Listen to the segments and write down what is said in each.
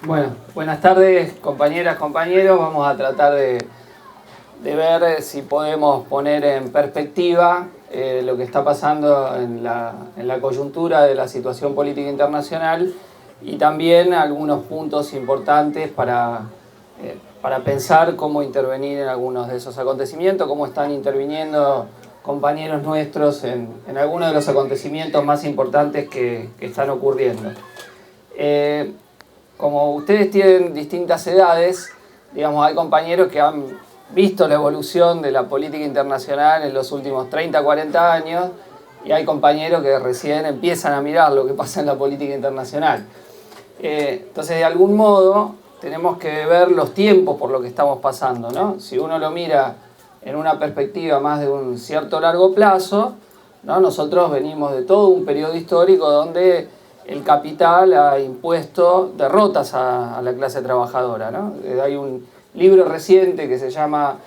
Bueno, buenas tardes, compañeras, compañeros. Vamos a tratar de ver si podemos poner en perspectiva lo que está pasando en la coyuntura de la situación política internacional y también algunos puntos importantes para pensar cómo intervenir en algunos de esos acontecimientos, cómo están interviniendo compañeros nuestros en algunos de los acontecimientos más importantes que están ocurriendo. Como ustedes tienen distintas edades, digamos, hay compañeros que han visto la evolución de la política internacional en los últimos 30, 40 años, y hay compañeros que recién empiezan a mirar lo que pasa en la política internacional. Entonces, de algún modo, tenemos que ver los tiempos por lo que estamos pasando, ¿no? Si uno lo mira en una perspectiva más de un cierto largo plazo, ¿no? Nosotros venimos de todo un periodo histórico donde el capital ha impuesto derrotas a la clase trabajadora, ¿no? Hay un libro reciente que se llama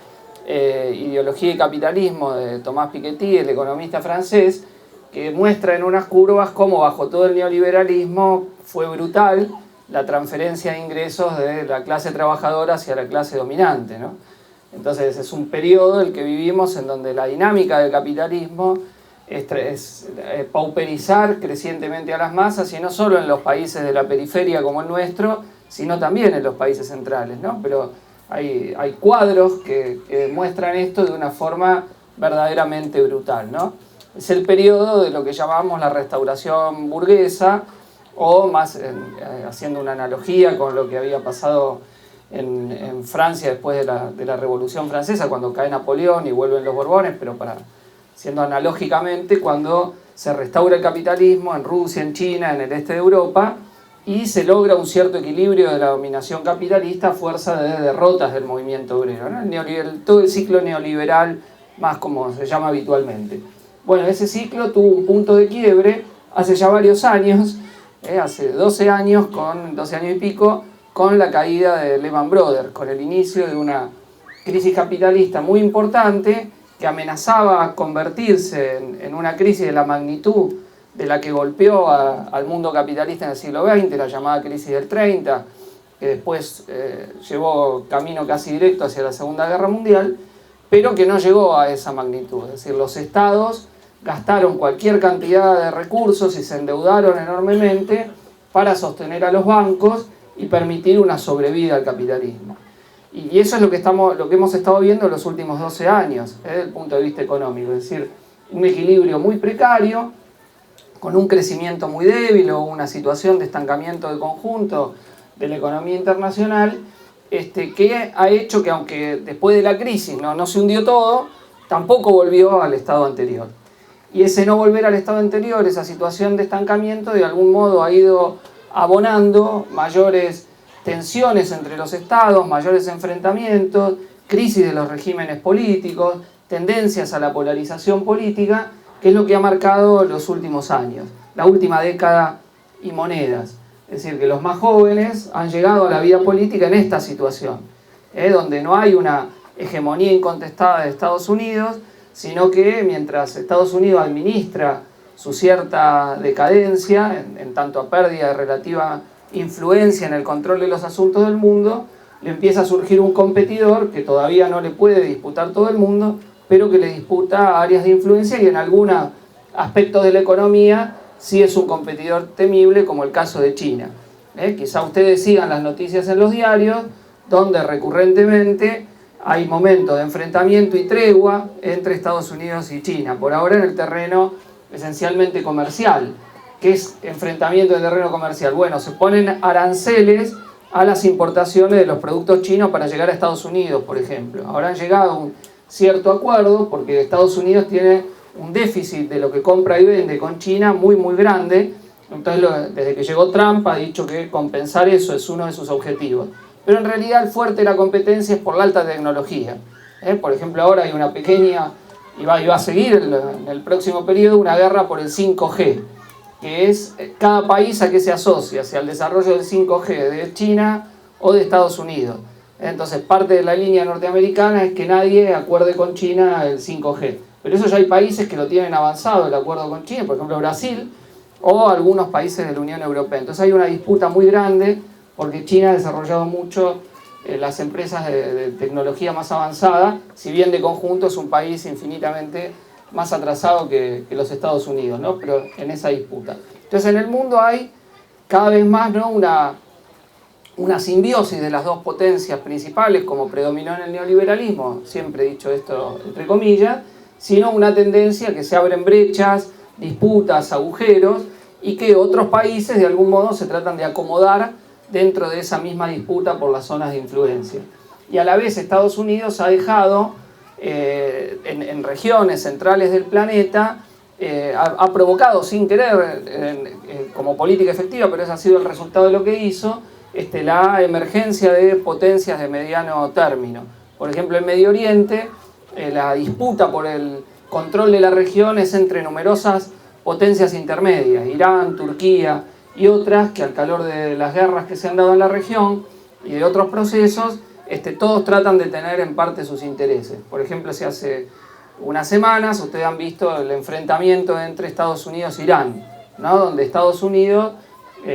Ideología y Capitalismo, de Thomas Piketty, el economista francés, que muestra en unas curvas cómo bajo todo el neoliberalismo fue brutal la transferencia de ingresos de la clase trabajadora hacia la clase dominante, ¿no? Entonces es un periodo el que vivimos en donde la dinámica del capitalismo es pauperizar crecientemente a las masas, y no solo en los países de la periferia como el nuestro, sino también en los países centrales, ¿no? Pero hay cuadros que muestran esto de una forma verdaderamente brutal, ¿no? Es el periodo de lo que llamamos la restauración burguesa, o más haciendo una analogía con lo que había pasado en Francia después de la Revolución Francesa, cuando cae Napoleón y vuelven los Borbones, pero siendo analógicamente cuando se restaura el capitalismo en Rusia, en China, en el este de Europa, y se logra un cierto equilibrio de la dominación capitalista a fuerza de derrotas del movimiento obrero, ¿no? Todo el ciclo neoliberal, más como se llama habitualmente. Bueno, ese ciclo tuvo un punto de quiebre hace ya varios años, hace 12 años y pico, con la caída de Lehman Brothers, con el inicio de una crisis capitalista muy importante que amenazaba convertirse en una crisis de la magnitud de la que golpeó al mundo capitalista en el siglo XX, la llamada crisis del 30, que después llevó camino casi directo hacia la Segunda Guerra Mundial, pero que no llegó a esa magnitud. Es decir, los estados gastaron cualquier cantidad de recursos y se endeudaron enormemente para sostener a los bancos y permitir una sobrevida al capitalismo. Y eso es lo que hemos estado viendo en los últimos 12 años, desde el punto de vista económico. Es decir, un equilibrio muy precario, con un crecimiento muy débil o una situación de estancamiento de conjunto de la economía internacional, que ha hecho que, aunque después de la crisis no se hundió todo, tampoco volvió al estado anterior. Y ese no volver al estado anterior, esa situación de estancamiento, de algún modo ha ido abonando mayores tensiones entre los estados, mayores enfrentamientos, crisis de los regímenes políticos, tendencias a la polarización política, que es lo que ha marcado los últimos años, la última década y monedas. Es decir, que los más jóvenes han llegado a la vida política en esta situación, donde no hay una hegemonía incontestada de Estados Unidos, sino que mientras Estados Unidos administra su cierta decadencia, en tanto a pérdida de relativa influencia en el control de los asuntos del mundo, le empieza a surgir un competidor que todavía no le puede disputar todo el mundo, pero que le disputa áreas de influencia, y en algunos aspectos de la economía sí es un competidor temible, como el caso de China. Quizá ustedes sigan las noticias en los diarios, donde recurrentemente hay momentos de enfrentamiento y tregua entre Estados Unidos y China, por ahora en el terreno esencialmente comercial. ¿Qué es enfrentamiento en el terreno comercial? Bueno, se ponen aranceles a las importaciones de los productos chinos para llegar a Estados Unidos, por ejemplo. Ahora han llegado a un cierto acuerdo porque Estados Unidos tiene un déficit de lo que compra y vende con China muy, muy grande. Entonces, desde que llegó Trump ha dicho que compensar eso es uno de sus objetivos. Pero en realidad el fuerte de la competencia es por la alta tecnología. Por ejemplo, ahora hay una pequeña, y va a seguir en el próximo periodo, una guerra por el 5G, que es cada país a qué se asocia, hacia el desarrollo del 5G de China o de Estados Unidos. Entonces, parte de la línea norteamericana es que nadie acuerde con China el 5G. Pero eso ya hay países que lo tienen avanzado, el acuerdo con China, por ejemplo Brasil, o algunos países de la Unión Europea. Entonces hay una disputa muy grande porque China ha desarrollado mucho las empresas de tecnología más avanzada, si bien de conjunto es un país infinitamente más atrasado que los Estados Unidos, ¿no? Pero en esa disputa. Entonces en el mundo hay cada vez más, ¿no?, una simbiosis de las dos potencias principales, como predominó en el neoliberalismo, siempre he dicho esto entre comillas, sino una tendencia que se abren brechas, disputas, agujeros, y que otros países de algún modo se tratan de acomodar dentro de esa misma disputa por las zonas de influencia. Y a la vez Estados Unidos ha dejado en regiones centrales del planeta, ha provocado sin querer como política efectiva, pero ese ha sido el resultado de lo que hizo, la emergencia de potencias de mediano término. Por ejemplo, en Medio Oriente, la disputa por el control de la región es entre numerosas potencias intermedias, Irán, Turquía y otras, que al calor de las guerras que se han dado en la región y de otros procesos, todos tratan de tener en parte sus intereses. Por ejemplo, si hace unas semanas ustedes han visto el enfrentamiento entre Estados Unidos e Irán, ¿no?, donde Estados Unidos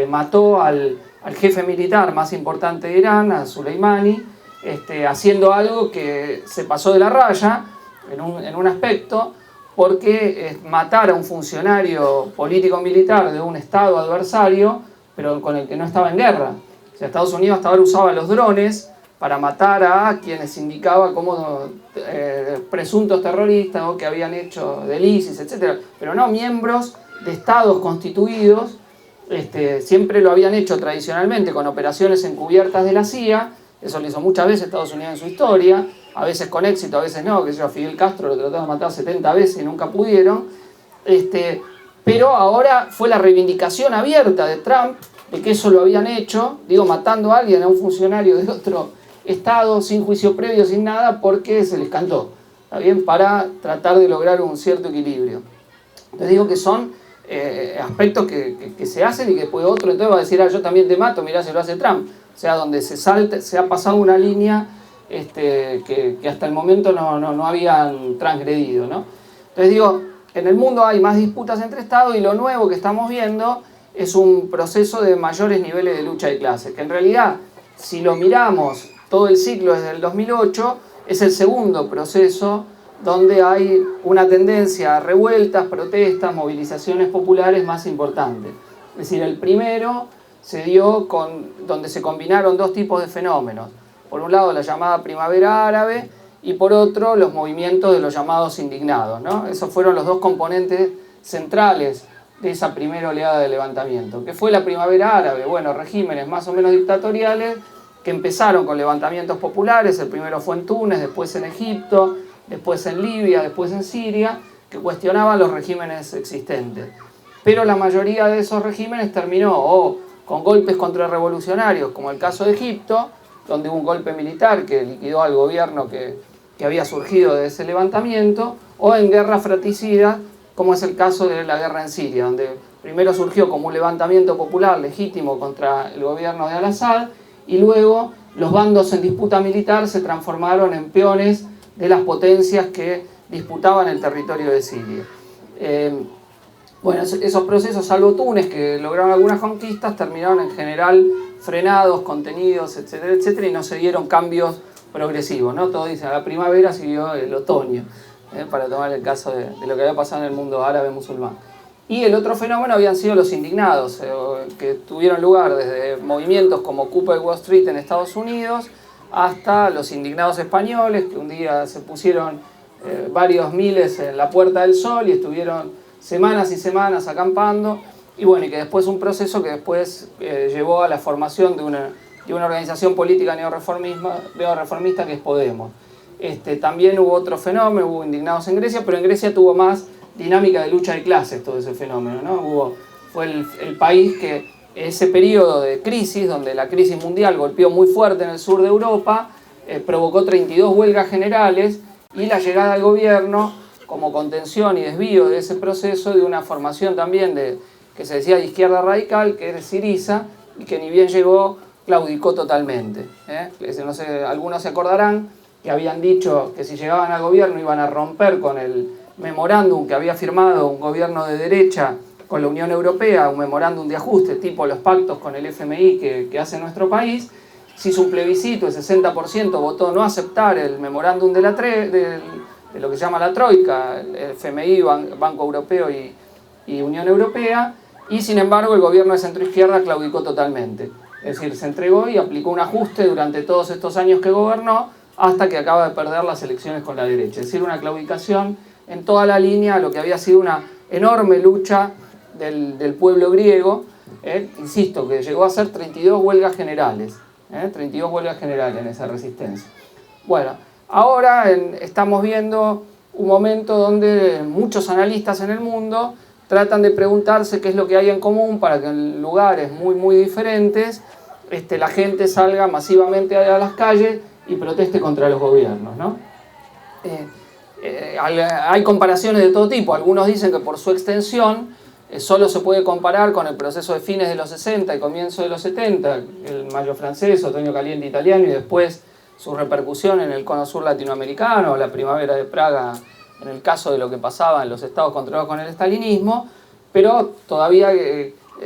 mató al jefe militar más importante de Irán, a Soleimani, haciendo algo que se pasó de la raya en un aspecto, porque matar a un funcionario político-militar de un estado adversario, pero con el que no estaba en guerra. O sea, Estados Unidos hasta ahora usaba los drones para matar a quienes indicaba como presuntos terroristas o que habían hecho del ISIS, etc. Pero no miembros de estados constituidos. Siempre lo habían hecho tradicionalmente con operaciones encubiertas de la CIA, eso lo hizo muchas veces Estados Unidos en su historia, a veces con éxito, a veces no, que yo a Fidel Castro lo trataron de matar 70 veces y nunca pudieron, pero ahora fue la reivindicación abierta de Trump de que eso lo habían hecho, digo, matando a alguien, a un funcionario de otro estado, sin juicio previo, sin nada, porque se les cantó, ¿está bien?, para tratar de lograr un cierto equilibrio. Entonces digo que son aspectos que se hacen y que después otro entonces va a decir, yo también te mato, mirá si lo hace Trump. O sea, donde se ha pasado una línea que hasta el momento no habían transgredido, ¿no? Entonces digo, en el mundo hay más disputas entre estados y lo nuevo que estamos viendo es un proceso de mayores niveles de lucha de clases, que en realidad, si lo miramos todo el ciclo desde el 2008, es el segundo proceso donde hay una tendencia a revueltas, protestas, movilizaciones populares más importantes. Es decir, el primero se dio donde se combinaron dos tipos de fenómenos. Por un lado, la llamada primavera árabe, y por otro, los movimientos de los llamados indignados, ¿no? Esos fueron los dos componentes centrales de esa primera oleada de levantamiento. ¿Qué fue la primavera árabe? Bueno, regímenes más o menos dictatoriales que empezaron con levantamientos populares. El primero fue en Túnez, después en Egipto, después en Libia, después en Siria, que cuestionaban los regímenes existentes. Pero la mayoría de esos regímenes terminó o con golpes contrarrevolucionarios, como el caso de Egipto, donde hubo un golpe militar que liquidó al gobierno que había surgido de ese levantamiento, o en guerras fratricidas, como es el caso de la guerra en Siria, donde primero surgió como un levantamiento popular legítimo contra el gobierno de Al-Assad, y luego los bandos en disputa militar se transformaron en peones de las potencias que disputaban el territorio de Siria. Bueno, esos procesos, salvo Túnez, que lograron algunas conquistas, terminaron en general frenados, contenidos, etcétera, etcétera, y no se dieron cambios progresivos, ¿no? Todos dicen, a la primavera siguió el otoño, para tomar el caso de lo que había pasado en el mundo árabe musulmán. Y el otro fenómeno habían sido los indignados, que tuvieron lugar desde movimientos como Occupy Wall Street en Estados Unidos, hasta los indignados españoles, que un día se pusieron varios miles en la Puerta del Sol y estuvieron semanas y semanas acampando, y bueno, y que después un proceso que después llevó a la formación de una organización política neorreformista que es Podemos. También hubo otro fenómeno, hubo indignados en Grecia, pero en Grecia tuvo más dinámica de lucha de clases todo ese fenómeno, ¿no? Fue el país que ese periodo de crisis, donde la crisis mundial golpeó muy fuerte en el sur de Europa, provocó 32 huelgas generales, y la llegada al gobierno como contención y desvío de ese proceso de una formación también que se decía de izquierda radical, que es Syriza, y que ni bien llegó, claudicó totalmente. No sé, algunos se acordarán que habían dicho que si llegaban al gobierno iban a romper con el memorándum que había firmado un gobierno de derecha con la Unión Europea, un memorándum de ajuste, tipo los pactos con el FMI que hace nuestro país. Se hizo un plebiscito, el 60% votó no aceptar el memorándum de lo que se llama la Troika, el FMI, Banco Europeo y Unión Europea, y sin embargo el gobierno de centroizquierda claudicó totalmente. Es decir, se entregó y aplicó un ajuste durante todos estos años que gobernó, hasta que acaba de perder las elecciones con la derecha. Es decir, una claudicación en toda la línea a lo que había sido una enorme lucha del pueblo griego, insisto, que llegó a ser 32 huelgas generales, 32 huelgas generales en esa resistencia. Bueno, ahora estamos viendo un momento donde muchos analistas en el mundo tratan de preguntarse qué es lo que hay en común para que en lugares muy diferentes la gente salga masivamente a las calles y proteste contra los gobiernos, ¿no? Hay comparaciones de todo tipo. Algunos dicen que por su extensión solo se puede comparar con el proceso de fines de los 60 y comienzo de los 70, el Mayo francés, Otoño caliente italiano, y después su repercusión en el cono sur latinoamericano, la primavera de Praga, en el caso de lo que pasaba en los estados controlados con el estalinismo, pero todavía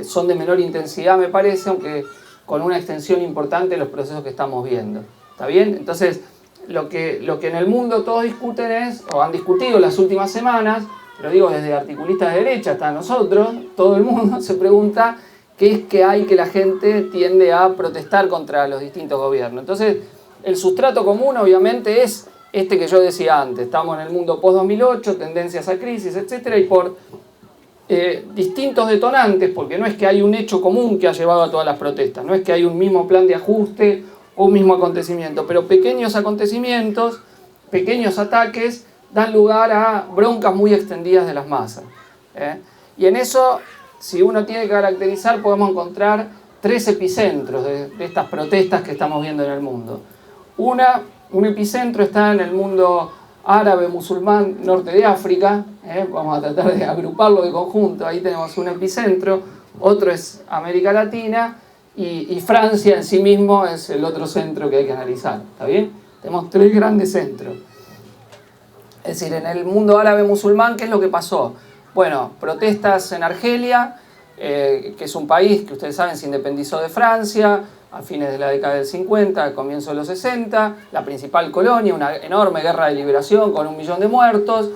son de menor intensidad, me parece, aunque con una extensión importante de los procesos que estamos viendo. ¿Está bien? Entonces, lo que en el mundo todos discuten o han discutido las últimas semanas, lo digo desde articulistas de derecha hasta nosotros, todo el mundo se pregunta qué es que hay que la gente tiende a protestar contra los distintos gobiernos. Entonces, el sustrato común obviamente es este que yo decía antes. Estamos en el mundo post-2008, tendencias a crisis, etc. Y por distintos detonantes, porque no es que hay un hecho común que ha llevado a todas las protestas, no es que hay un mismo plan de ajuste o un mismo acontecimiento, pero pequeños acontecimientos, pequeños ataques, dan lugar a broncas muy extendidas de las masas. Y en eso, si uno tiene que caracterizar, podemos encontrar 3 epicentros de estas protestas que estamos viendo en el mundo. Un epicentro está en el mundo árabe, musulmán, norte de África, vamos a tratar de agruparlo de conjunto, ahí tenemos un epicentro, otro es América Latina, y Francia en sí mismo es el otro centro que hay que analizar, ¿está bien? Tenemos 3 grandes centros. Es decir, en el mundo árabe musulmán, ¿qué es lo que pasó? Bueno, protestas en Argelia, que es un país que ustedes saben se independizó de Francia a fines de la década del 50, al comienzo de los 60, la principal colonia, una enorme guerra de liberación con 1 millón de muertos,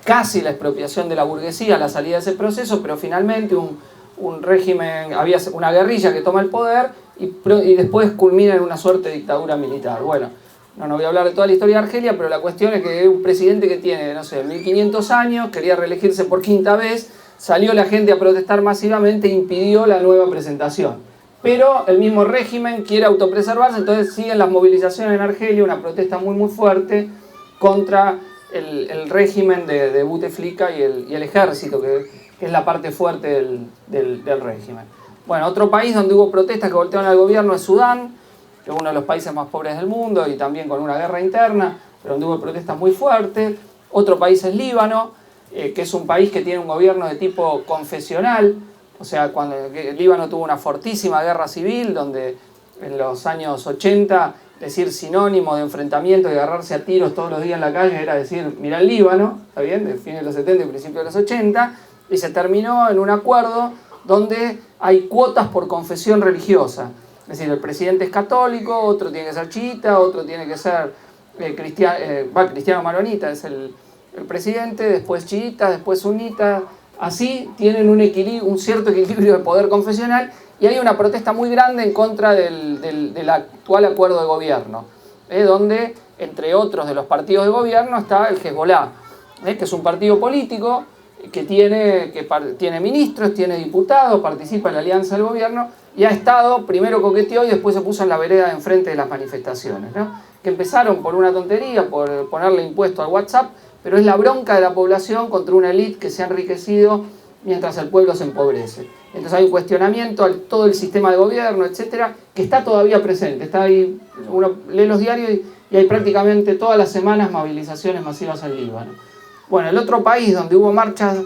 casi la expropiación de la burguesía, la salida de ese proceso, pero finalmente un régimen, había una guerrilla que toma el poder y después culmina en una suerte de dictadura militar. Bueno, no voy a hablar de toda la historia de Argelia, pero la cuestión es que un presidente que tiene, no sé, 1500 años, quería reelegirse por 5ª vez, salió la gente a protestar masivamente e impidió la nueva presentación. Pero el mismo régimen quiere autopreservarse, entonces siguen las movilizaciones en Argelia, una protesta muy fuerte contra el régimen de Bouteflika y el ejército, que es la parte fuerte del régimen. Bueno, otro país donde hubo protestas que voltearon al gobierno es Sudán, que es uno de los países más pobres del mundo y también con una guerra interna, pero donde hubo protestas muy fuertes. Otro país es Líbano, que es un país que tiene un gobierno de tipo confesional, o sea, cuando el Líbano tuvo una fortísima guerra civil, donde en los años 80 decir sinónimo de enfrentamiento y agarrarse a tiros todos los días en la calle era decir, mira el Líbano, ¿está bien?, de fines de los 70 y principios de los 80, y se terminó en un acuerdo donde hay cuotas por confesión religiosa. Es decir, el presidente es católico, otro tiene que ser chiita, otro tiene que ser cristiano maronita, es el presidente, después chiita, después sunita. Así tienen un cierto equilibrio de poder confesional y hay una protesta muy grande en contra del actual acuerdo de gobierno, donde, entre otros de los partidos de gobierno, está el Hezbollah, que es un partido político que tiene ministros, tiene diputados, participa en la alianza del gobierno y ha estado, primero coqueteó y después se puso en la vereda de enfrente de las manifestaciones, ¿no? Que empezaron por una tontería, por ponerle impuesto al WhatsApp, pero es la bronca de la población contra una élite que se ha enriquecido mientras el pueblo se empobrece. Entonces hay un cuestionamiento a todo el sistema de gobierno, etcétera, que está todavía presente. Está ahí, uno lee los diarios y hay prácticamente todas las semanas movilizaciones masivas en Líbano. Bueno, el otro país donde hubo marchas,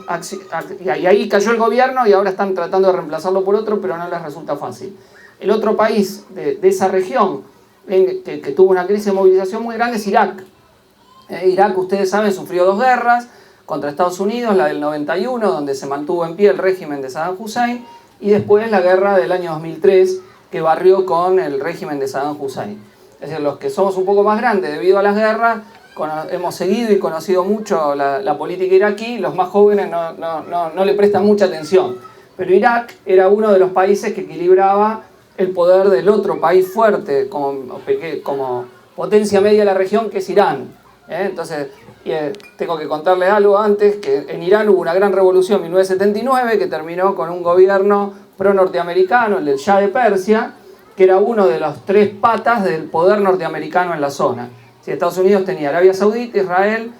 y ahí cayó el gobierno y ahora están tratando de reemplazarlo por otro, pero no les resulta fácil. El otro país de esa región que tuvo una crisis de movilización muy grande es Irak. Irak, ustedes saben, sufrió 2 guerras, contra Estados Unidos, la del 91, donde se mantuvo en pie el régimen de Saddam Hussein, y después la guerra del año 2003, que barrió con el régimen de Saddam Hussein. Es decir, los que somos un poco más grandes debido a las guerras, hemos seguido y conocido mucho la política iraquí, los más jóvenes no le prestan mucha atención. Pero Irak era uno de los países que equilibraba el poder del otro país fuerte como potencia media de la región, que es Irán. Entonces, tengo que contarles algo antes, que en Irán hubo una gran revolución en 1979 que terminó con un gobierno pro-norteamericano, el del Shah de Persia, que era uno de los tres patas del poder norteamericano en la zona. Si Estados Unidos tenía Arabia Saudita, Israel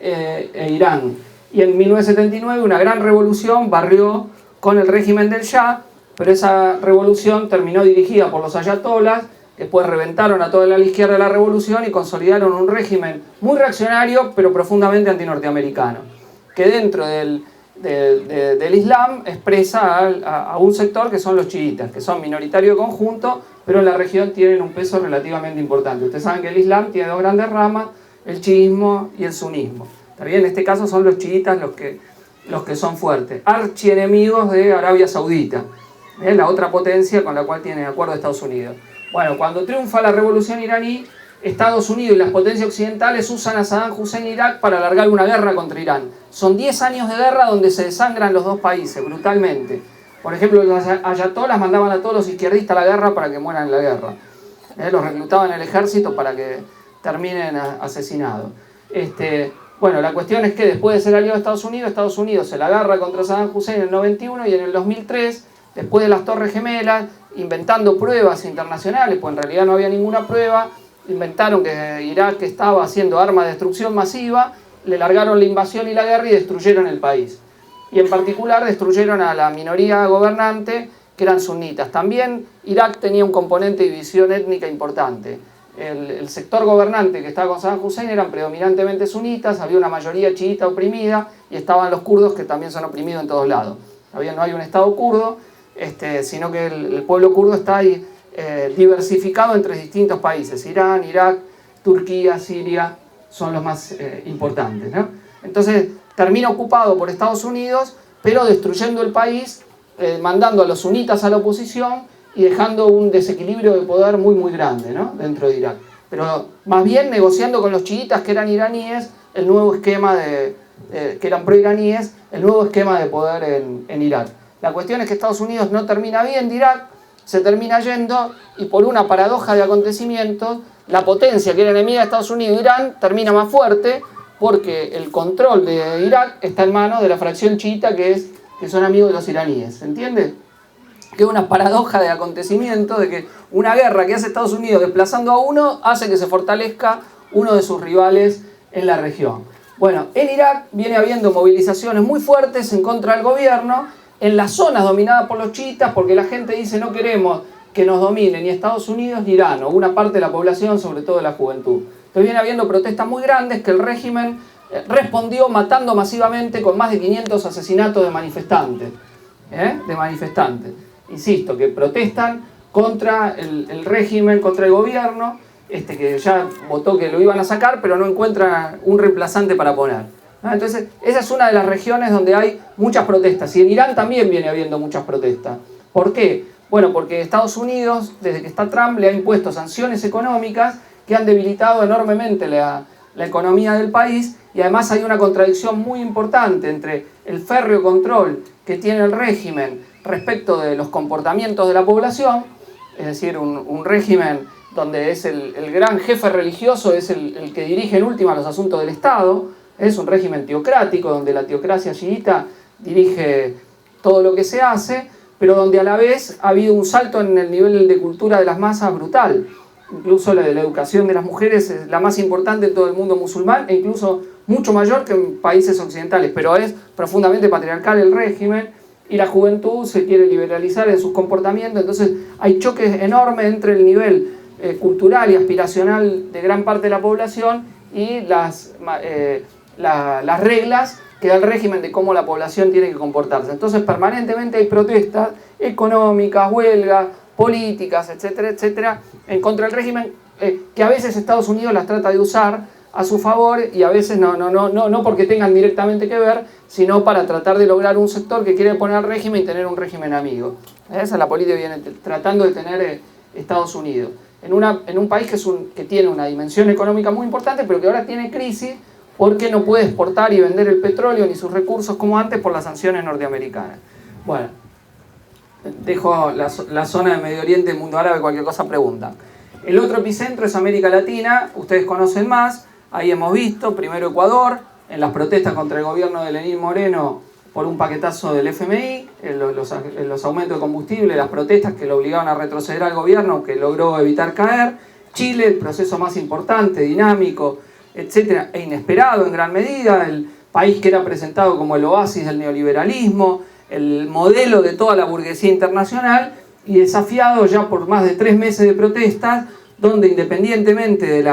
e Irán. Y en 1979 una gran revolución barrió con el régimen del Shah, pero esa revolución terminó dirigida por los ayatolás, que después reventaron a toda la izquierda de la revolución y consolidaron un régimen muy reaccionario, pero profundamente antinorteamericano, que dentro del Islam expresa a un sector que son los chiitas, que son minoritarios de conjunto, pero en la región tienen un peso relativamente importante. Ustedes saben que el Islam tiene dos grandes ramas, el chiismo y el sunismo. También en este caso son los chiitas los que son fuertes, archienemigos de Arabia Saudita, la otra potencia con la cual tiene acuerdo Estados Unidos. Bueno, cuando triunfa la revolución iraní, Estados Unidos y las potencias occidentales usan a Saddam Hussein e Irak para alargar una guerra contra Irán. Son 10 años de guerra donde se desangran los dos países brutalmente. Por ejemplo, los ayatolás mandaban a todos los izquierdistas a la guerra para que mueran en la guerra. Los reclutaban en el ejército para que terminen asesinados. Bueno, la cuestión es que después de ser aliado de Estados Unidos se la agarra contra Saddam Hussein en el 91 y en el 2003, después de las Torres Gemelas, inventando pruebas internacionales, pues en realidad no había ninguna prueba, inventaron que Irak estaba haciendo armas de destrucción masiva, le largaron la invasión y la guerra y destruyeron el país. Y en particular destruyeron a la minoría gobernante, que eran sunitas. También Irak tenía un componente de división étnica importante. El sector gobernante que estaba con Saddam Hussein eran predominantemente sunitas, había una mayoría chiita oprimida, y estaban los kurdos, que también son oprimidos en todos lados. Todavía no hay un estado kurdo, sino que el pueblo kurdo está ahí, diversificado entre distintos países. Irán, Irak, Turquía, Siria son los más importantes, ¿no? Entonces termina ocupado por Estados Unidos, pero destruyendo el país, mandando a los sunitas a la oposición y dejando un desequilibrio de poder muy muy grande, ¿no?, dentro de Irak. Pero más bien negociando con los chiitas, que eran iraníes, el nuevo esquema que eran pro-iraníes, el nuevo esquema de poder en Irak. La cuestión es que Estados Unidos no termina bien de Irak, se termina yendo, y por una paradoja de acontecimientos, la potencia que era enemiga de Estados Unidos, Irán, termina más fuerte, porque el control de Irak está en manos de la fracción chiita, que son amigos de los iraníes. ¿Se entiende? Que es una paradoja de acontecimientos, de que una guerra que hace Estados Unidos desplazando a uno, hace que se fortalezca uno de sus rivales en la región. Bueno, en Irak viene habiendo movilizaciones muy fuertes en contra del gobierno, en las zonas dominadas por los chiitas, porque la gente dice: no queremos que nos domine ni Estados Unidos ni Irán, o una parte de la población, sobre todo de la juventud. Entonces viene habiendo protestas muy grandes que el régimen respondió matando masivamente, con más de 500 asesinatos de manifestantes. Insisto, que protestan contra el régimen, contra el gobierno, que ya votó que lo iban a sacar, pero no encuentran un reemplazante para poner. Entonces, esa es una de las regiones donde hay muchas protestas. Y en Irán también viene habiendo muchas protestas. ¿Por qué? Bueno, porque Estados Unidos, desde que está Trump, le ha impuesto sanciones económicas que han debilitado enormemente la economía del país, y además hay una contradicción muy importante entre el férreo control que tiene el régimen respecto de los comportamientos de la población, es decir, un régimen donde es el gran jefe religioso, es el que dirige en última los asuntos del Estado. Es un régimen teocrático, donde la teocracia chiita dirige todo lo que se hace, pero donde a la vez ha habido un salto en el nivel de cultura de las masas brutal. Incluso la educación de las mujeres es la más importante en todo el mundo musulmán, e incluso mucho mayor que en países occidentales, pero es profundamente patriarcal el régimen, y la juventud se quiere liberalizar en sus comportamientos. Entonces hay choques enormes entre el nivel cultural y aspiracional de gran parte de la población y las reglas que da el régimen de cómo la población tiene que comportarse. Entonces permanentemente hay protestas económicas, huelgas, políticas, etcétera, etcétera, en contra del régimen, que a veces Estados Unidos las trata de usar a su favor y a veces no porque tengan directamente que ver, sino para tratar de lograr un sector que quiere poner al régimen y tener un régimen amigo. Esa es la política que viene tratando de tener Estados Unidos. En un país que tiene una dimensión económica muy importante, pero que ahora tiene crisis porque no puede exportar y vender el petróleo ni sus recursos como antes por las sanciones norteamericanas. Bueno, dejo la zona de Medio Oriente, el mundo árabe, cualquier cosa pregunta. El otro epicentro es América Latina, ustedes conocen más, ahí hemos visto, primero Ecuador, en las protestas contra el gobierno de Lenín Moreno por un paquetazo del FMI, los aumentos de combustible, las protestas que lo obligaron a retroceder al gobierno, aunque logró evitar caer. Chile, el proceso más importante, dinámico, etcétera, e inesperado en gran medida, el país que era presentado como el oasis del neoliberalismo, el modelo de toda la burguesía internacional, y desafiado ya por más de 3 meses de protestas, donde independientemente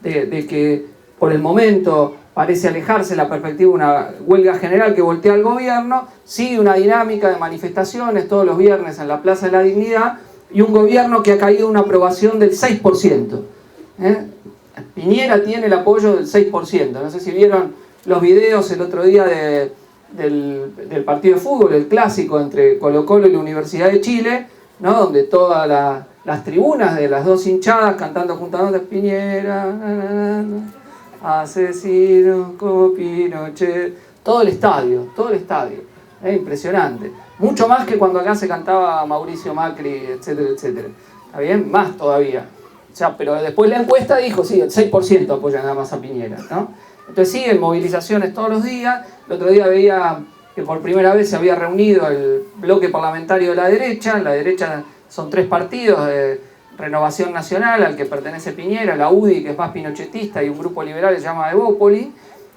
de que por el momento parece alejarse la perspectiva de una huelga general que voltea al gobierno, sigue una dinámica de manifestaciones todos los viernes en la Plaza de la Dignidad, y un gobierno que ha caído una aprobación del 6%. Piñera tiene el apoyo del 6%. No sé si vieron los videos el otro día del partido de fútbol, el clásico entre Colo-Colo y la Universidad de Chile, ¿no? Donde todas las tribunas de las dos hinchadas cantando juntamente Piñera, asesino como Pinochet, todo el estadio, impresionante. Mucho más que cuando acá se cantaba Mauricio Macri, etcétera, etcétera. ¿Está bien? Más todavía. O sea, pero después la encuesta dijo, sí, el 6% apoya nada más a Piñera, ¿no? Entonces siguen movilizaciones todos los días. El otro día veía que por primera vez se había reunido el bloque parlamentario de la derecha. En la derecha son 3 partidos, Renovación Nacional, al que pertenece Piñera, la UDI, que es más pinochetista, y un grupo liberal que se llama Evópoli.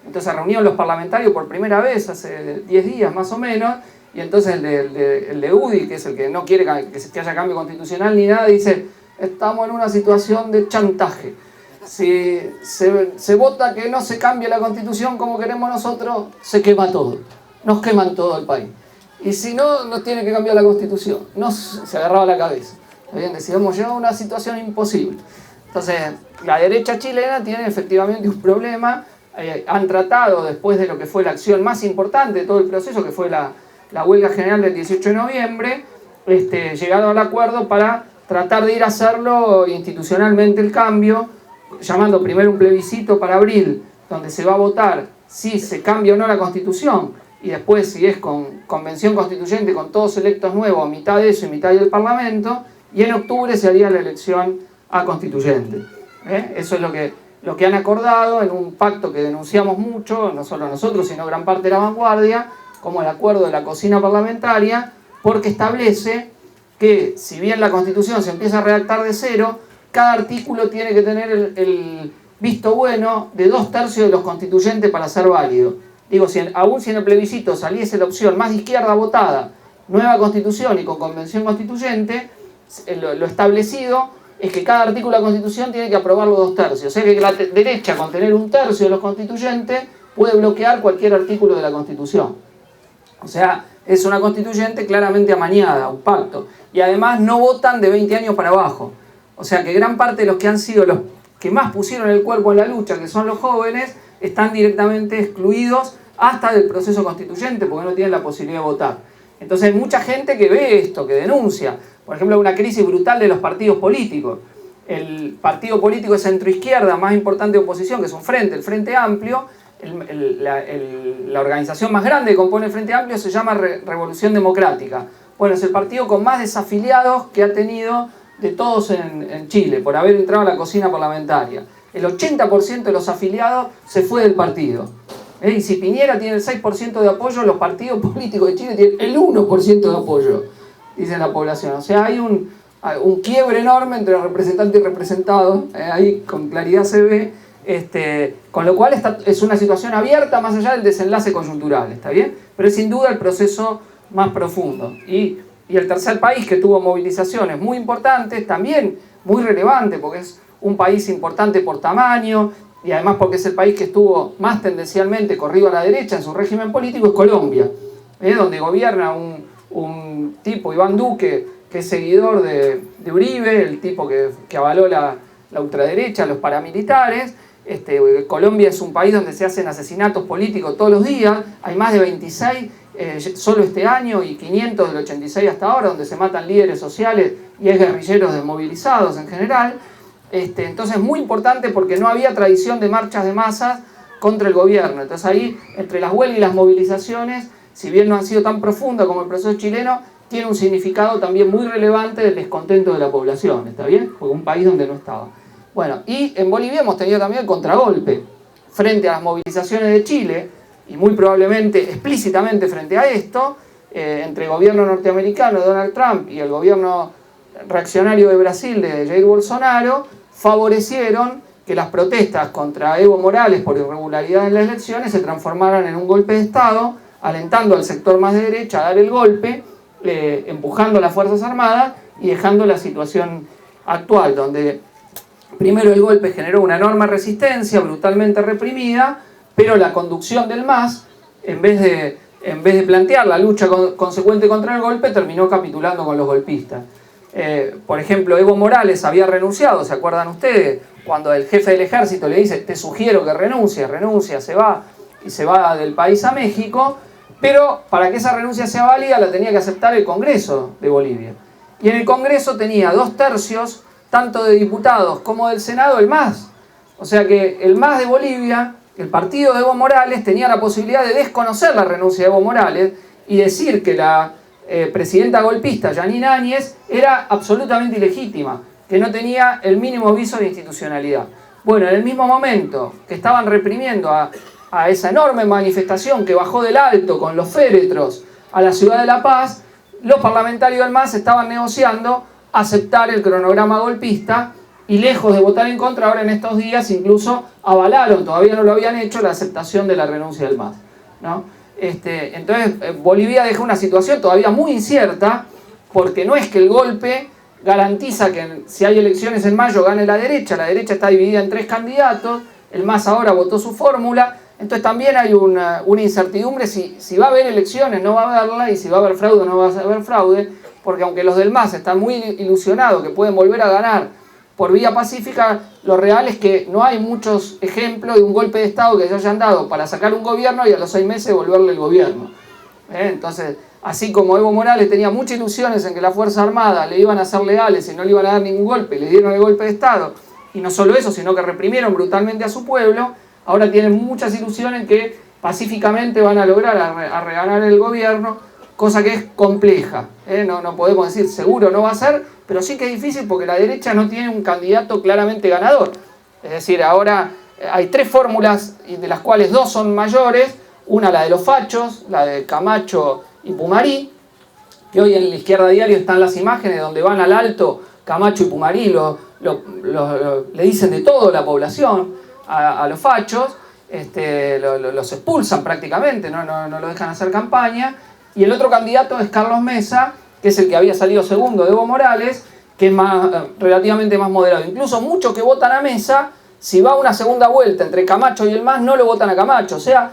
Entonces se reunieron los parlamentarios por primera vez, hace 10 días más o menos, y entonces el de UDI, que es el que no quiere que haya cambio constitucional ni nada, dice, estamos en una situación de chantaje. Si se vota que no se cambie la constitución como queremos nosotros, se quema todo. Nos queman todo el país. Y si no, nos tiene que cambiar la constitución. No se agarraba la cabeza. Bien, decíamos, llegado a una situación imposible. Entonces, la derecha chilena tiene efectivamente un problema. Han tratado, después de lo que fue la acción más importante de todo el proceso, que fue la huelga general del 18 de noviembre, llegado al acuerdo para tratar de ir a hacerlo institucionalmente el cambio, llamando primero un plebiscito para abril, donde se va a votar si se cambia o no la Constitución, y después si es con convención constituyente con todos electos nuevos, mitad de eso y mitad del Parlamento, y en octubre se haría la elección a constituyente. Eso es lo que han acordado en un pacto que denunciamos mucho, no solo nosotros, sino gran parte de la vanguardia, como el acuerdo de la cocina parlamentaria, porque establece que si bien la Constitución se empieza a redactar de cero, cada artículo tiene que tener el visto bueno de 2/3 de los constituyentes para ser válido. Digo, aún si en el plebiscito saliese la opción más de izquierda votada, nueva Constitución y con convención constituyente, lo establecido es que cada artículo de la Constitución tiene que aprobarlo 2/3. O sea que la derecha, con tener 1/3 de los constituyentes, puede bloquear cualquier artículo de la Constitución. O sea, es una constituyente claramente amañada, un pacto. Y además no votan de 20 años para abajo. O sea que gran parte de los que han sido los que más pusieron el cuerpo en la lucha, que son los jóvenes, están directamente excluidos hasta del proceso constituyente porque no tienen la posibilidad de votar. Entonces hay mucha gente que ve esto, que denuncia. Por ejemplo, una crisis brutal de los partidos políticos. El partido político de centroizquierda más importante de oposición, que es un frente, el Frente Amplio, la organización más grande que compone el Frente Amplio se llama Revolución Democrática. Bueno, es el partido con más desafiliados que ha tenido de todos en Chile, por haber entrado a la cocina parlamentaria. El 80% de los afiliados se fue del partido. Y si Piñera tiene el 6% de apoyo, los partidos políticos de Chile tienen el 1% de apoyo, dice la población. O sea, hay un quiebre enorme entre representantes y representados, ahí con claridad se ve, con lo cual es una situación abierta más allá del desenlace coyuntural, ¿está bien? Pero es sin duda el proceso más profundo. Y el tercer país que tuvo movilizaciones muy importantes, también muy relevante, porque es un país importante por tamaño, y además porque es el país que estuvo más tendencialmente corrido a la derecha en su régimen político, es Colombia, donde gobierna un tipo, Iván Duque, que es seguidor de Uribe, el tipo que avaló la ultraderecha, los paramilitares, Colombia es un país donde se hacen asesinatos políticos todos los días, hay más de 26 solo este año y 500 del 86 hasta ahora, donde se matan líderes sociales y hay guerrilleros desmovilizados en general. Entonces es muy importante porque no había tradición de marchas de masas contra el gobierno. Entonces ahí, entre las huelgas y las movilizaciones, si bien no han sido tan profundas como el proceso chileno, tiene un significado también muy relevante del descontento de la población, ¿está bien? Porque un país donde no estaba. Bueno, y en Bolivia hemos tenido también el contragolpe frente a las movilizaciones de Chile, y muy probablemente, explícitamente frente a esto, entre el gobierno norteamericano de Donald Trump y el gobierno reaccionario de Brasil de Jair Bolsonaro, favorecieron que las protestas contra Evo Morales por irregularidades en las elecciones se transformaran en un golpe de Estado, alentando al sector más de derecha a dar el golpe, empujando a las Fuerzas Armadas y dejando la situación actual, donde primero el golpe generó una enorme resistencia brutalmente reprimida, pero la conducción del MAS, en vez de plantear la lucha consecuente contra el golpe, terminó capitulando con los golpistas. Por ejemplo, Evo Morales había renunciado, ¿se acuerdan ustedes? Cuando el jefe del ejército le dice, te sugiero que renuncia, se va, y se va del país a México, pero para que esa renuncia sea válida la tenía que aceptar el Congreso de Bolivia. Y en el Congreso tenía 2/3, tanto de diputados como del Senado, el MAS. O sea que el MAS de Bolivia, el partido de Evo Morales, tenía la posibilidad de desconocer la renuncia de Evo Morales y decir que la presidenta golpista, Yanine Áñez, era absolutamente ilegítima, que no tenía el mínimo viso de institucionalidad. Bueno, en el mismo momento que estaban reprimiendo a esa enorme manifestación que bajó del Alto con los féretros a la ciudad de La Paz, los parlamentarios del MAS estaban negociando aceptar el cronograma golpista y lejos de votar en contra, ahora en estos días incluso avalaron, todavía no lo habían hecho, la aceptación de la renuncia del MAS, ¿no? Entonces Bolivia deja una situación todavía muy incierta, porque no es que el golpe garantiza que si hay elecciones en mayo gane la derecha está dividida en 3 candidatos, el MAS ahora votó su fórmula, entonces también hay una incertidumbre si va a haber elecciones, no va a haberla, y si va a haber fraude, no va a haber fraude, porque aunque los del MAS están muy ilusionados que pueden volver a ganar por vía pacífica, lo real es que no hay muchos ejemplos de un golpe de Estado que se hayan dado para sacar un gobierno y a los 6 meses devolverle el gobierno. Entonces, así como Evo Morales tenía muchas ilusiones en que las Fuerzas Armadas le iban a ser leales y no le iban a dar ningún golpe, le dieron el golpe de Estado, y no solo eso, sino que reprimieron brutalmente a su pueblo, ahora tienen muchas ilusiones en que pacíficamente van a lograr a reganar el gobierno, cosa que es compleja. No podemos decir seguro no va a ser, pero sí que es difícil porque la derecha no tiene un candidato claramente ganador. Es decir, ahora hay 3 fórmulas, de las cuales 2 son mayores, una la de los fachos, la de Camacho y Pumarí, que hoy en la Izquierda Diario están las imágenes donde van al Alto Camacho y Pumarí, le dicen de todo a la población, a los fachos, los expulsan prácticamente, no lo dejan hacer campaña. Y el otro candidato es Carlos Mesa, que es el que había salido segundo de Evo Morales, que es relativamente más moderado. Incluso muchos que votan a Mesa, si va una segunda vuelta entre Camacho y el MAS, no lo votan a Camacho. O sea,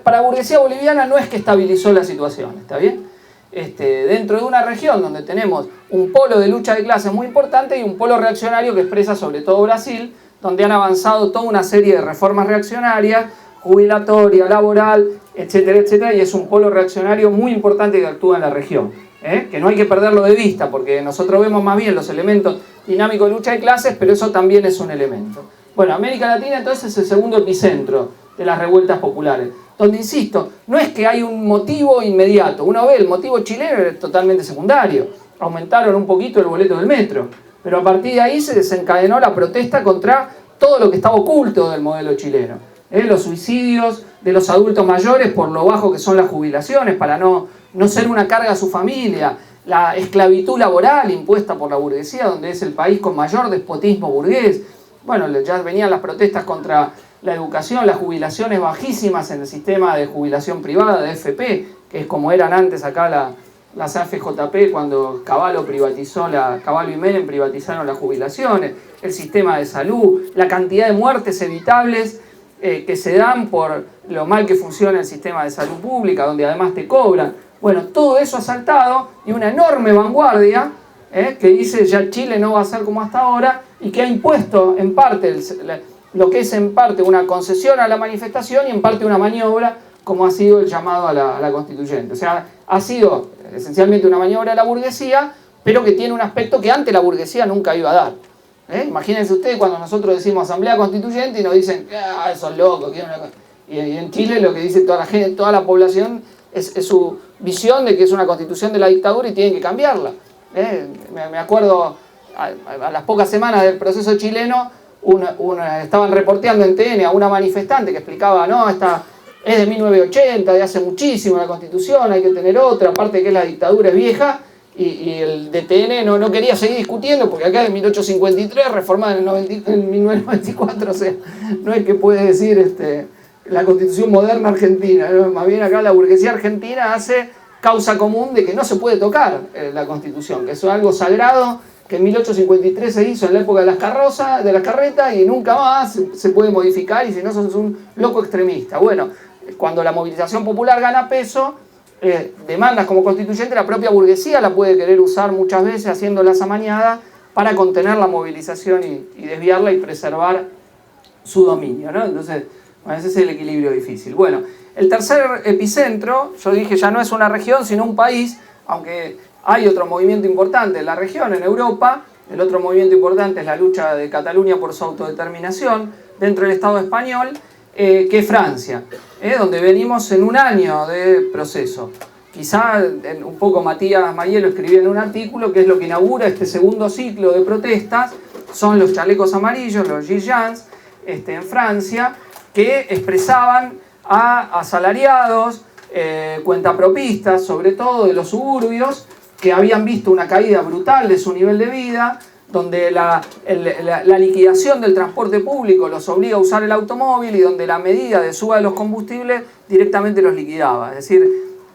para la burguesía boliviana no es que estabilizó la situación, ¿está bien? Dentro de una región donde tenemos un polo de lucha de clases muy importante y un polo reaccionario que expresa sobre todo Brasil, donde han avanzado toda una serie de reformas reaccionarias, jubilatoria, laboral, etcétera, etcétera, y es un polo reaccionario muy importante que actúa en la región, que no hay que perderlo de vista, porque nosotros vemos más bien los elementos dinámicos de lucha de clases, pero eso también es un elemento. Bueno, América Latina entonces es el segundo epicentro de las revueltas populares, donde, insisto, no es que hay un motivo inmediato, uno ve el motivo chileno es totalmente secundario, aumentaron un poquito el boleto del metro, pero a partir de ahí se desencadenó la protesta contra todo lo que estaba oculto del modelo chileno. Los suicidios de los adultos mayores por lo bajo que son las jubilaciones, para no ser una carga a su familia, la esclavitud laboral impuesta por la burguesía, donde es el país con mayor despotismo burgués. Bueno, ya venían las protestas contra la educación, las jubilaciones bajísimas en el sistema de jubilación privada, de FP, que es como eran antes acá las AFJP cuando Cavallo y Menem privatizaron las jubilaciones, el sistema de salud, la cantidad de muertes evitables que se dan por lo mal que funciona el sistema de salud pública, donde además te cobran. Bueno, todo eso ha saltado y una enorme vanguardia que dice ya Chile no va a ser como hasta ahora y que ha impuesto en parte lo que es en parte una concesión a la manifestación y en parte una maniobra, como ha sido el llamado a la constituyente. O sea, ha sido esencialmente una maniobra de la burguesía, pero que tiene un aspecto que antes la burguesía nunca iba a dar. Imagínense ustedes cuando nosotros decimos asamblea constituyente y nos dicen, ah, esos locos, quieren una... Y en Chile lo que dice toda la gente, toda la población es su visión de que es una constitución de la dictadura y tienen que cambiarla. Me acuerdo, a las pocas semanas del proceso chileno, estaban reporteando en TN a una manifestante que explicaba, no, esta es de 1980, de hace muchísimo la constitución, hay que tener otra, aparte de que la dictadura es vieja, y el de TN no quería seguir discutiendo, porque acá es 1853, reformada en 1994, o sea, no es que puede decir la constitución moderna argentina, ¿no? Más bien acá la burguesía argentina hace causa común de que no se puede tocar la constitución, que es algo sagrado, que en 1853 se hizo en la época de las carrozas, de las carretas, y nunca más se puede modificar, y si no sos un loco extremista. Bueno, cuando la movilización popular gana peso, demandas como constituyente, la propia burguesía la puede querer usar muchas veces haciéndolas amañadas para contener la movilización y desviarla y preservar su dominio, ¿no? Entonces, bueno, ese es el equilibrio difícil. Bueno, el tercer epicentro, yo dije, ya no es una región, sino un país, aunque hay otro movimiento importante en la región, en Europa. El otro movimiento importante es la lucha de Cataluña por su autodeterminación dentro del Estado español, que es Francia, donde venimos en un año de proceso. Quizá un poco Matías Mayelo escribía en un artículo que es lo que inaugura este segundo ciclo de protestas, son los chalecos amarillos, los gilets, en Francia, que expresaban a asalariados, cuentapropistas, sobre todo de los suburbios, que habían visto una caída brutal de su nivel de vida, donde la liquidación del transporte público los obliga a usar el automóvil y donde la medida de suba de los combustibles directamente los liquidaba. Es decir,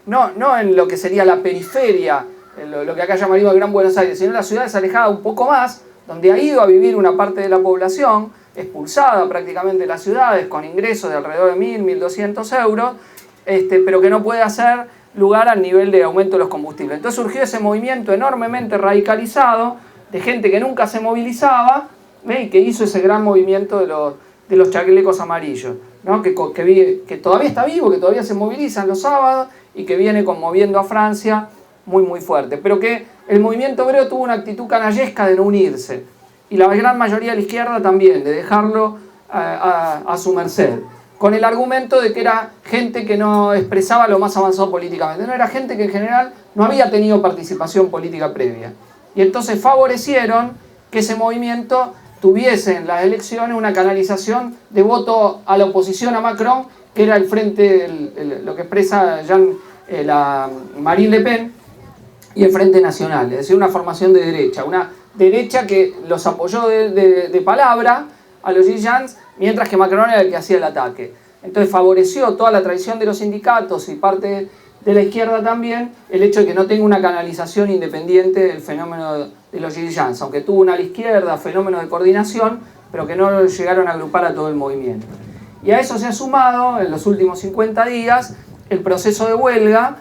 no en lo que sería la periferia, lo que acá llamaríamos el Gran Buenos Aires, sino en las ciudades alejadas un poco más, donde ha ido a vivir una parte de la población, expulsada prácticamente de las ciudades, con ingresos de alrededor de 1.000, 1.200 euros, pero que no puede hacer lugar al nivel de aumento de los combustibles. Entonces surgió ese movimiento enormemente radicalizado de gente que nunca se movilizaba, y que hizo ese gran movimiento de los chalecos amarillos, ¿no? que todavía está vivo, que todavía se movilizan los sábados y que viene conmoviendo a Francia muy muy fuerte, pero que el movimiento obrero tuvo una actitud canallesca de no unirse, y la gran mayoría de la izquierda también, de dejarlo a su merced, con el argumento de que era gente que no expresaba lo más avanzado políticamente, no, era gente que en general no había tenido participación política previa. Y entonces favorecieron que ese movimiento tuviese en las elecciones una canalización de voto a la oposición a Macron, que era el frente, lo que expresa Marine Le Pen, y el Frente Nacional, es decir, una formación de derecha, una derecha que los apoyó de palabra a los gilets, mientras que Macron era el que hacía el ataque. Entonces favoreció toda la tradición de los sindicatos y parte de la izquierda también el hecho de que no tenga una canalización independiente del fenómeno de los gilets, aunque tuvo una a la izquierda, fenómeno de coordinación, pero que no llegaron a agrupar a todo el movimiento. Y a eso se ha sumado en los últimos 50 días el proceso de huelga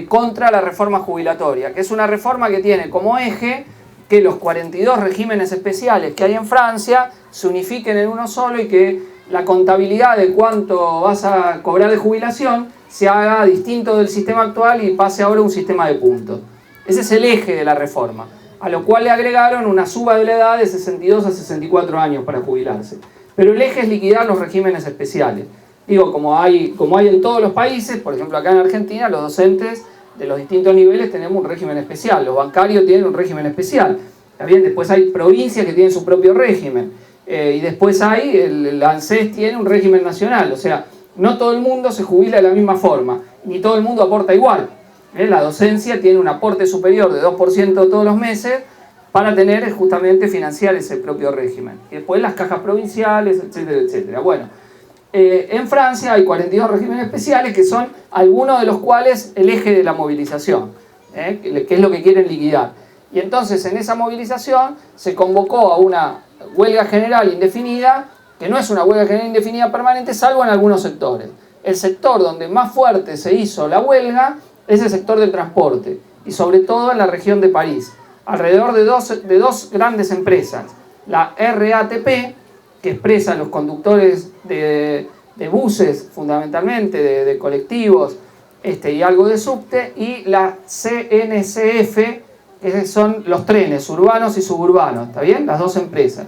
contra la reforma jubilatoria, que es una reforma que tiene como eje que los 42 regímenes especiales que hay en Francia se unifiquen en uno solo y que la contabilidad de cuánto vas a cobrar de jubilación se haga distinto del sistema actual y pase ahora a un sistema de puntos. Ese es el eje de la reforma, a lo cual le agregaron una suba de la edad de 62 a 64 años para jubilarse. Pero el eje es liquidar los regímenes especiales. Digo, como hay en todos los países, por ejemplo acá en Argentina, los docentes de los distintos niveles tenemos un régimen especial, los bancarios tienen un régimen especial. También después hay provincias que tienen su propio régimen. Y después el ANSES tiene un régimen nacional, o sea, no todo el mundo se jubila de la misma forma, ni todo el mundo aporta igual. La docencia tiene un aporte superior de 2% todos los meses para tener justamente financiar ese propio régimen. Y después las cajas provinciales, etcétera, etcétera. Bueno, en Francia hay 42 regímenes especiales que son algunos de los cuales el eje de la movilización, que es lo que quieren liquidar. Y entonces en esa movilización se convocó a una huelga general indefinida, que no es una huelga general indefinida permanente, salvo en algunos sectores. El sector donde más fuerte se hizo la huelga es el sector del transporte, y sobre todo en la región de París, alrededor de dos grandes empresas, la RATP, que expresan los conductores de buses, fundamentalmente, de colectivos, y algo de subte, y la CNCF, que son los trenes urbanos y suburbanos, ¿está bien? Las dos empresas.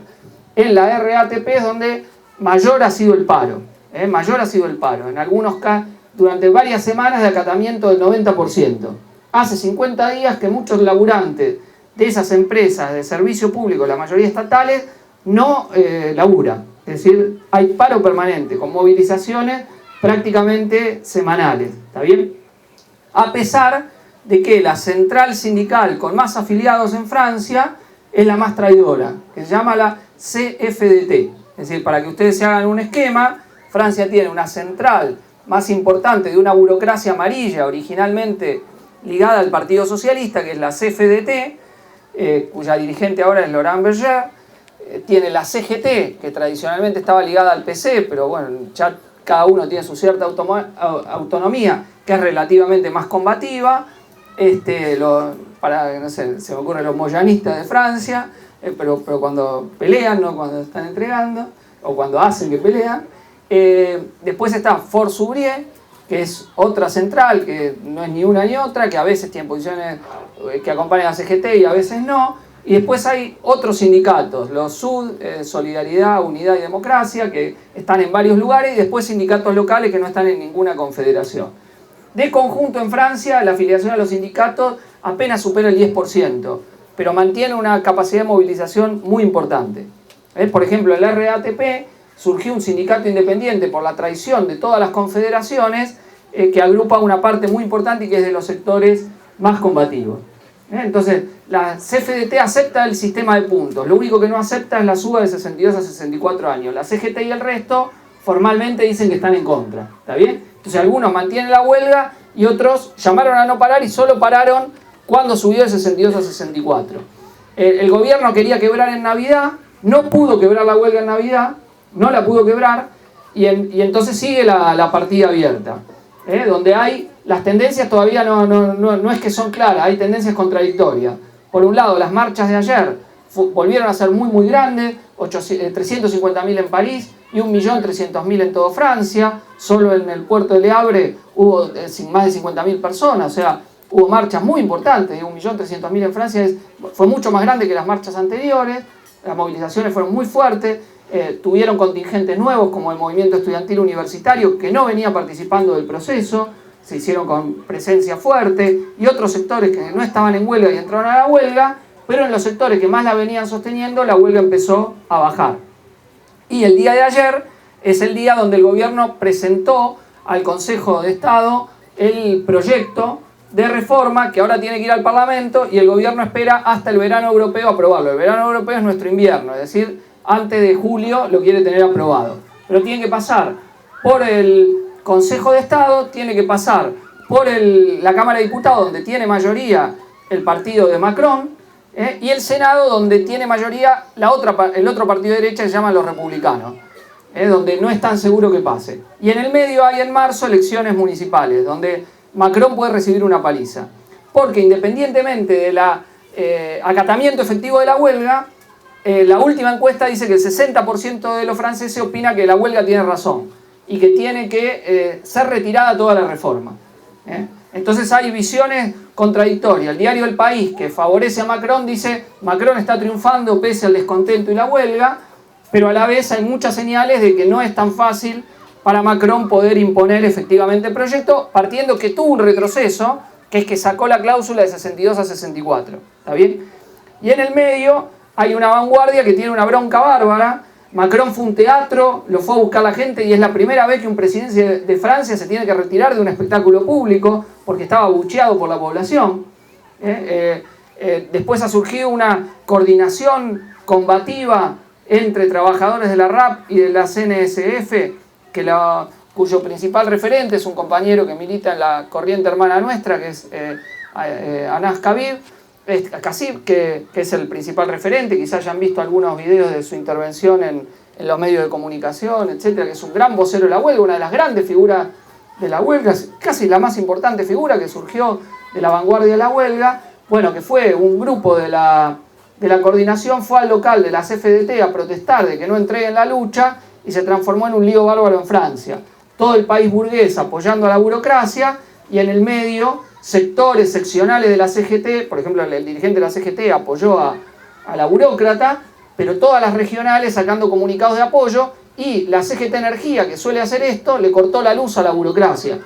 En la RATP es donde mayor ha sido el paro, mayor ha sido el paro. En algunos casos, durante varias semanas de acatamiento del 90%. Hace 50 días que muchos laburantes de esas empresas de servicio público, la mayoría estatales, no laburan. Es decir, hay paro permanente, con movilizaciones prácticamente semanales, ¿está bien? A pesar de que la central sindical con más afiliados en Francia es la más traidora, que se llama la CFDT. Es decir, para que ustedes se hagan un esquema, Francia tiene una central más importante de una burocracia amarilla, originalmente ligada al Partido Socialista, que es la CFDT, cuya dirigente ahora es Laurent Berger. Tiene la CGT, que tradicionalmente estaba ligada al PC, pero bueno, ya cada uno tiene su cierta autonomía, que es relativamente más combativa. No sé, se me ocurren los moyanistas de Francia, pero cuando pelean, no cuando están entregando, o cuando hacen que pelean. Después está Force Ouvrier, que es otra central, que no es ni una ni otra, que a veces tiene posiciones que acompañan a la CGT y a veces no. Y después hay otros sindicatos, los SUD, Solidaridad, Unidad y Democracia, que están en varios lugares, y después sindicatos locales que no están en ninguna confederación. De conjunto en Francia, la afiliación a los sindicatos apenas supera el 10%, pero mantiene una capacidad de movilización muy importante. Por ejemplo, en la RATP surgió un sindicato independiente por la traición de todas las confederaciones, que agrupa una parte muy importante y que es de los sectores más combativos. Entonces, la CFDT acepta el sistema de puntos, lo único que no acepta es la suba de 62 a 64 años. La CGT y el resto formalmente dicen que están en contra, ¿está bien? Entonces algunos mantienen la huelga y otros llamaron a no parar y solo pararon cuando subió de 62 a 64. El gobierno quería quebrar en Navidad, no pudo quebrar la huelga en Navidad, no la pudo quebrar, y entonces sigue la partida abierta, donde hay las tendencias todavía no es que son claras, hay tendencias contradictorias. Por un lado, las marchas de ayer volvieron a ser muy grandes, 350.000 en París y 1.300.000 en toda Francia. Solo en el puerto de Le Havre hubo más de 50.000 personas, o sea, hubo marchas muy importantes, 1.300.000 en Francia fue mucho más grande que las marchas anteriores. Las movilizaciones fueron muy fuertes, tuvieron contingentes nuevos como el movimiento estudiantil universitario, que no venía participando del proceso, se hicieron con presencia fuerte, y otros sectores que no estaban en huelga y entraron a la huelga, pero en los sectores que más la venían sosteniendo, la huelga empezó a bajar. Y el día de ayer es el día donde el gobierno presentó al Consejo de Estado el proyecto de reforma que ahora tiene que ir al Parlamento, y el gobierno espera hasta el verano europeo aprobarlo. El verano europeo es nuestro invierno, es decir, antes de julio lo quiere tener aprobado. Pero tiene que pasar por el Consejo de Estado, tiene que pasar por la Cámara de Diputados, donde tiene mayoría el partido de Macron, y el Senado, donde tiene mayoría el otro partido de derecha que se llaman los republicanos, donde no es tan seguro que pase. Y en el medio hay en marzo elecciones municipales, donde Macron puede recibir una paliza. Porque independientemente del acatamiento efectivo de la huelga, la última encuesta dice que el 60% de los franceses opina que la huelga tiene razón y que tiene que ser retirada toda la reforma. Entonces hay visiones contradictorias. El diario El País, que favorece a Macron, dice Macron está triunfando pese al descontento y la huelga, pero a la vez hay muchas señales de que no es tan fácil para Macron poder imponer efectivamente el proyecto, partiendo que tuvo un retroceso, que es que sacó la cláusula de 62 a 64. ¿Está bien? Y en el medio hay una vanguardia que tiene una bronca bárbara. Macron fue un teatro, lo fue a buscar la gente, y es la primera vez que un presidente de Francia se tiene que retirar de un espectáculo público porque estaba abucheado por la población. Después ha surgido una coordinación combativa entre trabajadores de la RAP y de la CNSF, cuyo principal referente es un compañero que milita en la corriente hermana nuestra, que es Anas Kassib, que es el principal referente. Quizás hayan visto algunos videos de su intervención en los medios de comunicación, etcétera, que es un gran vocero de la huelga, una de las grandes figuras de la huelga, casi la más importante figura que surgió de la vanguardia de la huelga. Bueno, que fue un grupo de la de la coordinación fue al local de la CFDT a protestar de que no entreguen la lucha y se transformó en un lío bárbaro en Francia. Todo el país burgués apoyando a la burocracia y en el medio sectores seccionales de la CGT, por ejemplo el dirigente de la CGT apoyó a la burócrata, pero todas las regionales sacando comunicados de apoyo y la CGT Energía, que suele hacer esto, le cortó la luz a la burocracia.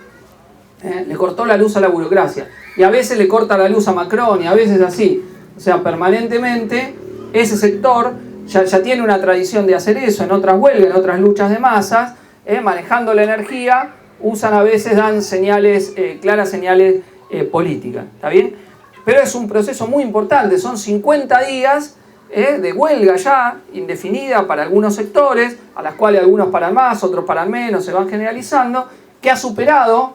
Le cortó la luz a la burocracia. Y a veces le corta la luz a Macron y a veces así. O sea, permanentemente ese sector ya tiene una tradición de hacer eso en otras huelgas, en otras luchas de masas, manejando la energía, usan a veces, dan señales, claras señales políticas. ¿Está bien? Pero es un proceso muy importante, son 50 días de huelga ya, indefinida para algunos sectores, a las cuales algunos paran más, otros paran menos, se van generalizando, que ha superado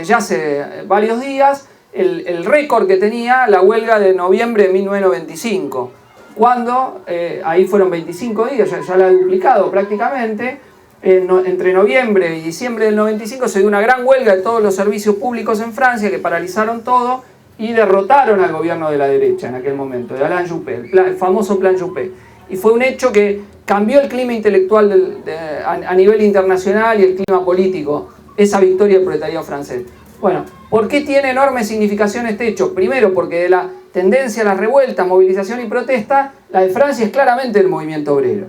ya hace varios días el récord que tenía la huelga de noviembre de 1995, cuando ahí fueron 25 días, ya la ha duplicado prácticamente. Entre noviembre y diciembre del 95 se dio una gran huelga de todos los servicios públicos en Francia que paralizaron todo y derrotaron al gobierno de la derecha en aquel momento, de Alain Juppé, el famoso Plan Juppé. Y fue un hecho que cambió el clima intelectual a nivel internacional y el clima político, esa victoria del proletariado francés. Bueno, ¿por qué tiene enorme significación este hecho? Primero, porque de la tendencia a las revueltas, movilización y protesta, la de Francia es claramente el movimiento obrero.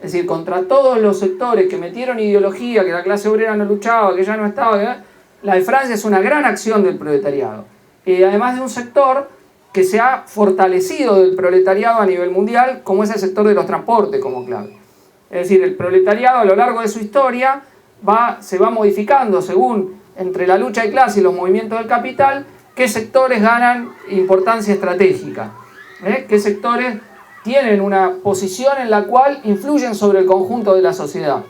Es decir, contra todos los sectores que metieron ideología, que la clase obrera no luchaba, que ya no estaba, la de Francia es una gran acción del proletariado. Además de un sector que se ha fortalecido del proletariado a nivel mundial, como es el sector de los transportes, como clave. Es decir, el proletariado a lo largo de su historia se va modificando según entre la lucha de clase y los movimientos del capital, qué sectores ganan importancia estratégica, qué sectores tienen una posición en la cual influyen sobre el conjunto de la sociedad.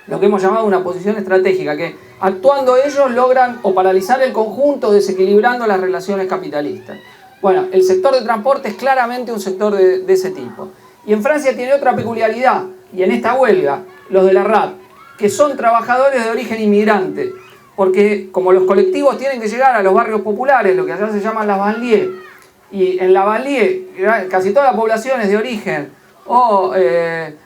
Lo que hemos llamado una posición estratégica, que actuando ellos logran o paralizar el conjunto, desequilibrando las relaciones capitalistas. Bueno, el sector de transporte es claramente un sector de ese tipo. Y en Francia tiene otra peculiaridad, y en esta huelga, los de la RAT, que son trabajadores de origen inmigrante, porque como los colectivos tienen que llegar a los barrios populares, lo que allá se llaman las banlieues, y en la banlieue casi toda la población es de origen o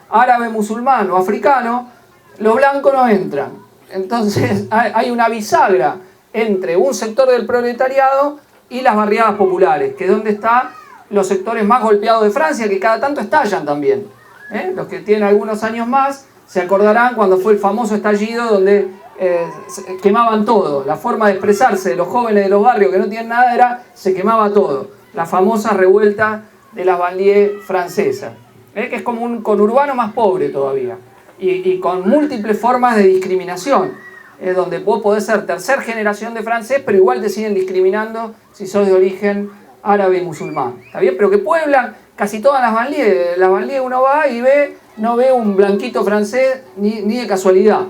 árabe, musulmán o africano, los blancos no entran. Entonces hay una bisagra entre un sector del proletariado y las barriadas populares, que es donde están los sectores más golpeados de Francia, que cada tanto estallan también. Los que tienen algunos años más se acordarán cuando fue el famoso estallido donde quemaban todo. La forma de expresarse de los jóvenes de los barrios que no tienen nada era se quemaba todo. La famosa revuelta de las banlieues francesas, que es como un conurbano más pobre todavía y con múltiples formas de discriminación, donde vos podés ser tercera generación de francés, pero igual te siguen discriminando si sos de origen árabe y musulmán. ¿Está bien? Pero que pueblan casi todas las banlieues. Las banlieues uno va y no ve un blanquito francés ni de casualidad.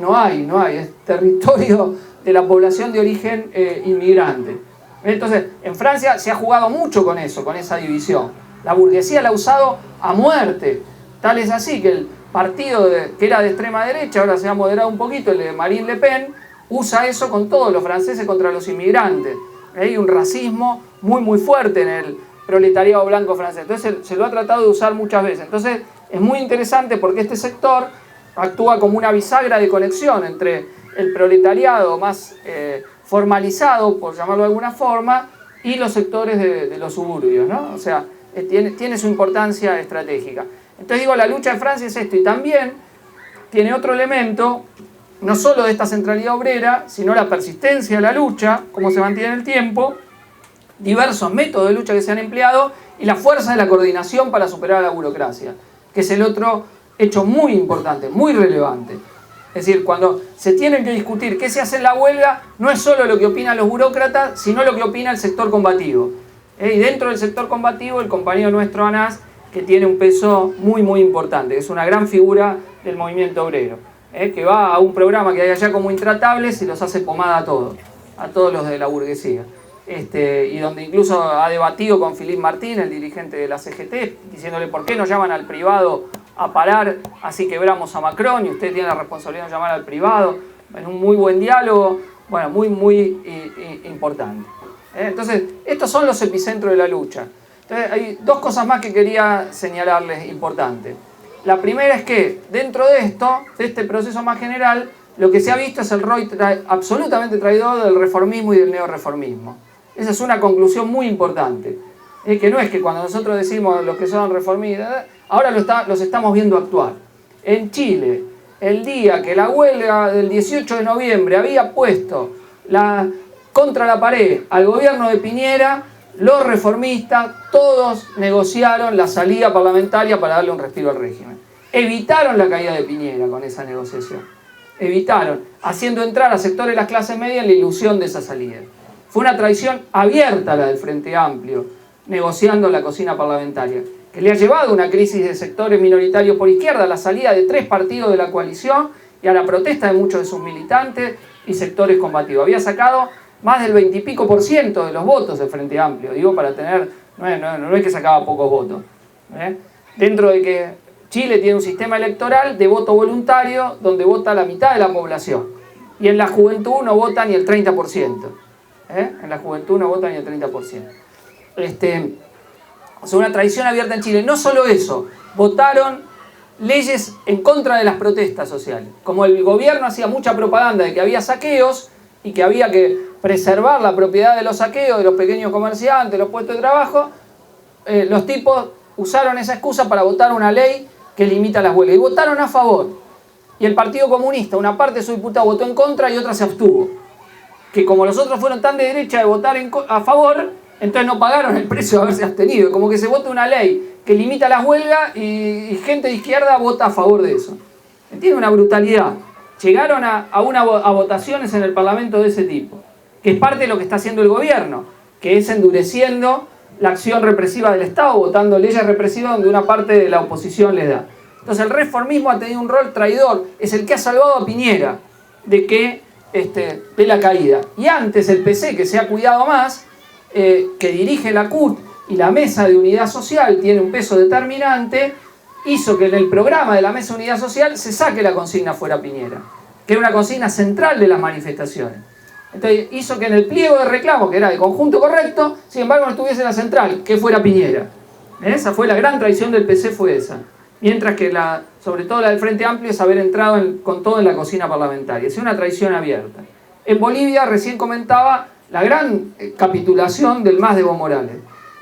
No hay, es territorio de la población de origen inmigrante. Entonces, en Francia se ha jugado mucho con eso, con esa división. La burguesía la ha usado a muerte. Tal es así que el partido que era de extrema derecha, ahora se ha moderado un poquito, el de Marine Le Pen, usa eso con todos los franceses contra los inmigrantes. Hay un racismo muy fuerte en el proletariado blanco francés. Entonces se lo ha tratado de usar muchas veces. Entonces es muy interesante porque este sector actúa como una bisagra de conexión entre el proletariado más formalizado, por llamarlo de alguna forma, y los sectores de los suburbios, ¿no? O sea, tiene su importancia estratégica. Entonces digo, la lucha de Francia es esto, y también tiene otro elemento, no solo de esta centralidad obrera, sino la persistencia de la lucha, cómo se mantiene en el tiempo, diversos métodos de lucha que se han empleado, y la fuerza de la coordinación para superar a la burocracia, que es el otro hecho muy importante, muy relevante. Es decir, cuando se tienen que discutir qué se hace en la huelga, no es solo lo que opinan los burócratas, sino lo que opina el sector combativo. Y dentro del sector combativo, el compañero nuestro Anas, que tiene un peso muy importante, es una gran figura del movimiento obrero, que va a un programa que hay allá como Intratables y los hace pomada a todos los de la burguesía. Y donde incluso ha debatido con Philippe Martin, el dirigente de la CGT, diciéndole por qué no llaman al privado a parar, así quebramos a Macron y usted tiene la responsabilidad de llamar al privado, en un muy buen diálogo, bueno, muy importante. Entonces, estos son los epicentros de la lucha. Entonces, hay dos cosas más que quería señalarles importantes. La primera es que dentro de esto, de este proceso más general, lo que se ha visto es el rol absolutamente traidor del reformismo y del neorreformismo. Esa es una conclusión muy importante. Que no es que cuando nosotros decimos los que son reformistas, ahora los estamos viendo actuar. En Chile, el día que la huelga del 18 de noviembre había puesto contra la pared al gobierno de Piñera, los reformistas todos negociaron la salida parlamentaria para darle un respiro al régimen. Evitaron la caída de Piñera con esa negociación. Evitaron, haciendo entrar a sectores de las clases medias en la ilusión de esa salida. Fue una traición abierta la del Frente Amplio, negociando la cocina parlamentaria, que le ha llevado a una crisis de sectores minoritarios por izquierda, a la salida de 3 partidos de la coalición y a la protesta de muchos de sus militantes y sectores combativos. Había sacado más del 20 y pico % de los votos del Frente Amplio, digo, para tener, no es que sacaba pocos votos. Dentro de que Chile tiene un sistema electoral de voto voluntario donde vota la mitad de la población, y en la juventud no vota ni el 30%. En la juventud no vota ni el 30%. O sea, una traición abierta en Chile. No solo eso, votaron leyes en contra de las protestas sociales. Como el gobierno hacía mucha propaganda de que había saqueos y que había que preservar la propiedad de los saqueos, de los pequeños comerciantes, los puestos de trabajo, los tipos usaron esa excusa para votar una ley que limita las huelgas. Y votaron a favor. Y el Partido Comunista, una parte de su diputado votó en contra y otra se abstuvo. Que como los otros fueron tan de derecha de votar a favor, entonces no pagaron el precio de haberse abstenido. Como que se vota una ley que limita las huelgas y gente de izquierda vota a favor de eso. ¿Entiendes? Una brutalidad. Llegaron a votaciones en el Parlamento de ese tipo, que es parte de lo que está haciendo el gobierno, que es endureciendo la acción represiva del Estado, votando leyes represivas donde una parte de la oposición les da. Entonces el reformismo ha tenido un rol traidor, es el que ha salvado a Piñera de la caída. Y antes el PC, que se ha cuidado más, que dirige la CUT y la Mesa de Unidad Social tiene un peso determinante, hizo que en el programa de la Mesa de Unidad Social se saque la consigna fuera Piñera, que era una consigna central de las manifestaciones. Entonces hizo que en el pliego de reclamo, que era de conjunto correcto, sin embargo no estuviese la central, que fuera Piñera. Esa fue la gran traición del PC, fue esa. Mientras que sobre todo la del Frente Amplio es haber entrado con todo en la cocina parlamentaria. Es una traición abierta. En Bolivia recién comentaba la gran capitulación del MAS de Evo Morales.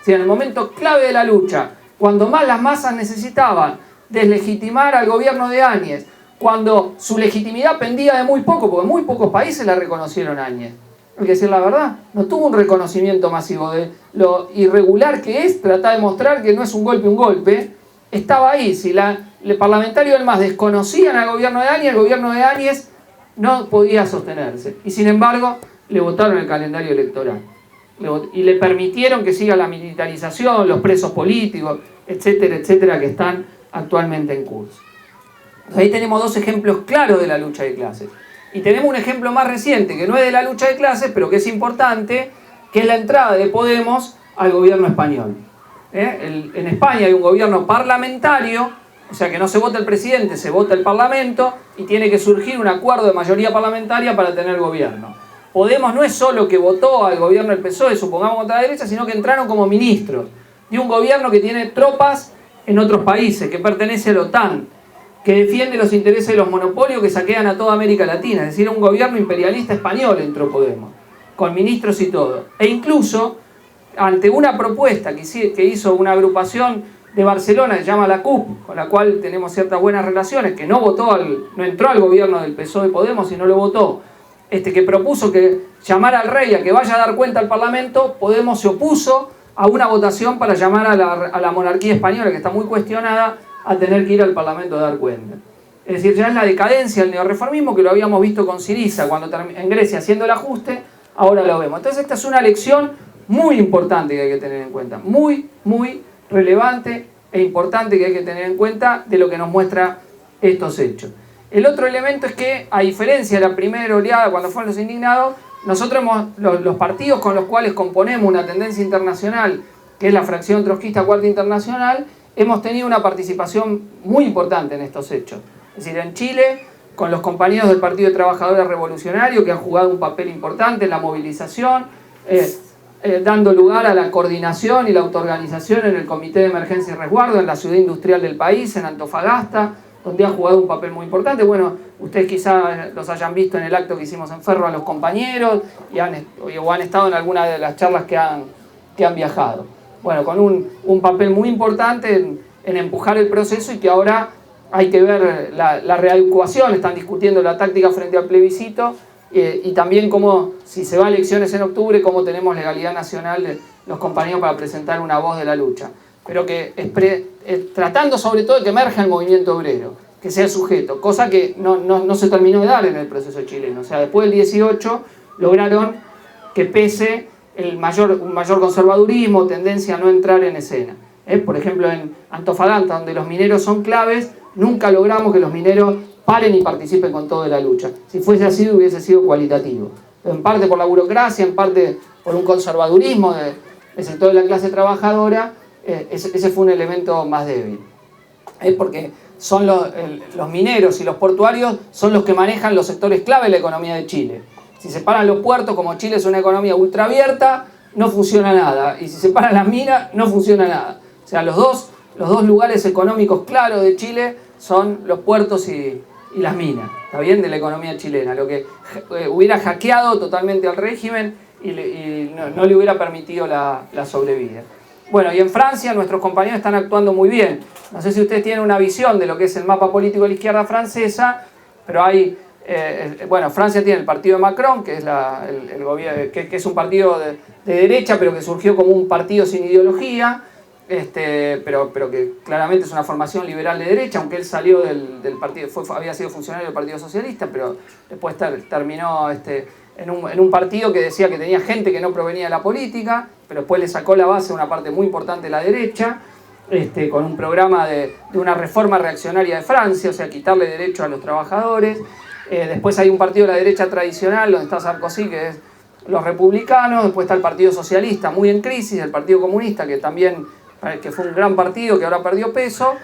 En el momento clave de la lucha, cuando más las masas necesitaban deslegitimar al gobierno de Áñez, cuando su legitimidad pendía de muy poco, porque muy pocos países la reconocieron a Áñez. Hay que decir la verdad, no tuvo un reconocimiento masivo de lo irregular que es tratar de mostrar que no es un golpe, estaba ahí. Si el parlamentario del MAS desconocían al gobierno de Áñez, el gobierno de Áñez no podía sostenerse. Y sin embargo, le votaron el calendario electoral. Y le permitieron que siga la militarización, los presos políticos, etcétera, etcétera, que están actualmente en curso. Ahí tenemos 2 ejemplos claros de la lucha de clases. Y tenemos un ejemplo más reciente, que no es de la lucha de clases, pero que es importante, que es la entrada de Podemos al gobierno español. En España hay un gobierno parlamentario, o sea que no se vota el presidente, se vota el parlamento, y tiene que surgir un acuerdo de mayoría parlamentaria para tener gobierno. Podemos no es solo que votó al gobierno del PSOE, supongamos contra la derecha, sino que entraron como ministros de un gobierno que tiene tropas en otros países, que pertenece a la OTAN, que defiende los intereses de los monopolios que saquean a toda América Latina. Es decir, un gobierno imperialista español entró Podemos, con ministros y todo. E incluso, ante una propuesta que hizo una agrupación de Barcelona que se llama la CUP, con la cual tenemos ciertas buenas relaciones, que no entró al gobierno del PSOE Podemos, sino lo votó, que propuso que llamara al rey a que vaya a dar cuenta al Parlamento, Podemos se opuso a una votación para llamar a la monarquía española, que está muy cuestionada, a tener que ir al Parlamento a dar cuenta. Es decir, ya es la decadencia del neorreformismo, que lo habíamos visto con Syriza cuando en Grecia haciendo el ajuste, ahora lo vemos. Entonces esta es una lección muy importante que hay que tener en cuenta, muy, muy relevante e importante que hay que tener en cuenta de lo que nos muestra estos hechos. El otro elemento es que, a diferencia de la primera oleada cuando fueron los indignados, nosotros los partidos con los cuales componemos una tendencia internacional, que es la fracción trotskista Cuarta Internacional, hemos tenido una participación muy importante en estos hechos. Es decir, en Chile, con los compañeros del Partido de Trabajadores Revolucionarios, que han jugado un papel importante en la movilización, dando lugar a la coordinación y la autoorganización en el Comité de Emergencia y Resguardo en la ciudad industrial del país, en Antofagasta, donde ha jugado un papel muy importante. Bueno, ustedes quizás los hayan visto en el acto que hicimos en Ferro a los compañeros o han estado en alguna de las charlas que han viajado. Bueno, con un papel muy importante en empujar el proceso, y que ahora hay que ver la readecuación. Están discutiendo la táctica frente al plebiscito, y también cómo, si se va a elecciones en octubre, cómo tenemos legalidad nacional de los compañeros para presentar una voz de la lucha. Pero que tratando sobre todo de que emerja el movimiento obrero, que sea el sujeto, cosa que no se terminó de dar en el proceso chileno. O sea, después del 18 lograron que pese un mayor conservadurismo, tendencia a no entrar en escena. Por ejemplo, en Antofagasta, donde los mineros son claves, nunca logramos que los mineros paren y participen con todo de la lucha. Si fuese así, hubiese sido cualitativo. En parte por la burocracia, en parte por un conservadurismo del sector de la clase trabajadora, ese fue un elemento más débil. Porque son los mineros y los portuarios son los que manejan los sectores clave de la economía de Chile. Si se paran los puertos, como Chile es una economía ultraabierta, no funciona nada. Y si se paran las minas, no funciona nada. O sea, los dos lugares económicos claros de Chile son los puertos y las minas, ¿está bien? De la economía chilena, lo que hubiera hackeado totalmente al régimen y no le hubiera permitido la sobrevida. Bueno, y en Francia nuestros compañeros están actuando muy bien. No sé si ustedes tienen una visión de lo que es el mapa político de la izquierda francesa, pero hay, bueno, Francia tiene el partido de Macron, que es el gobierno, que es un partido de derecha, pero que surgió como un partido sin ideología. Pero que claramente es una formación liberal de derecha, aunque él salió del partido, había sido funcionario del Partido Socialista, pero después terminó en un partido que decía que tenía gente que no provenía de la política, pero después le sacó la base a una parte muy importante de la derecha, con un programa de una reforma reaccionaria de Francia, o sea, quitarle derecho a los trabajadores. Después hay un partido de la derecha tradicional, donde está Sarkozy, que es los republicanos. Después está el Partido Socialista, muy en crisis, el Partido Comunista, que fue un gran partido que ahora perdió peso.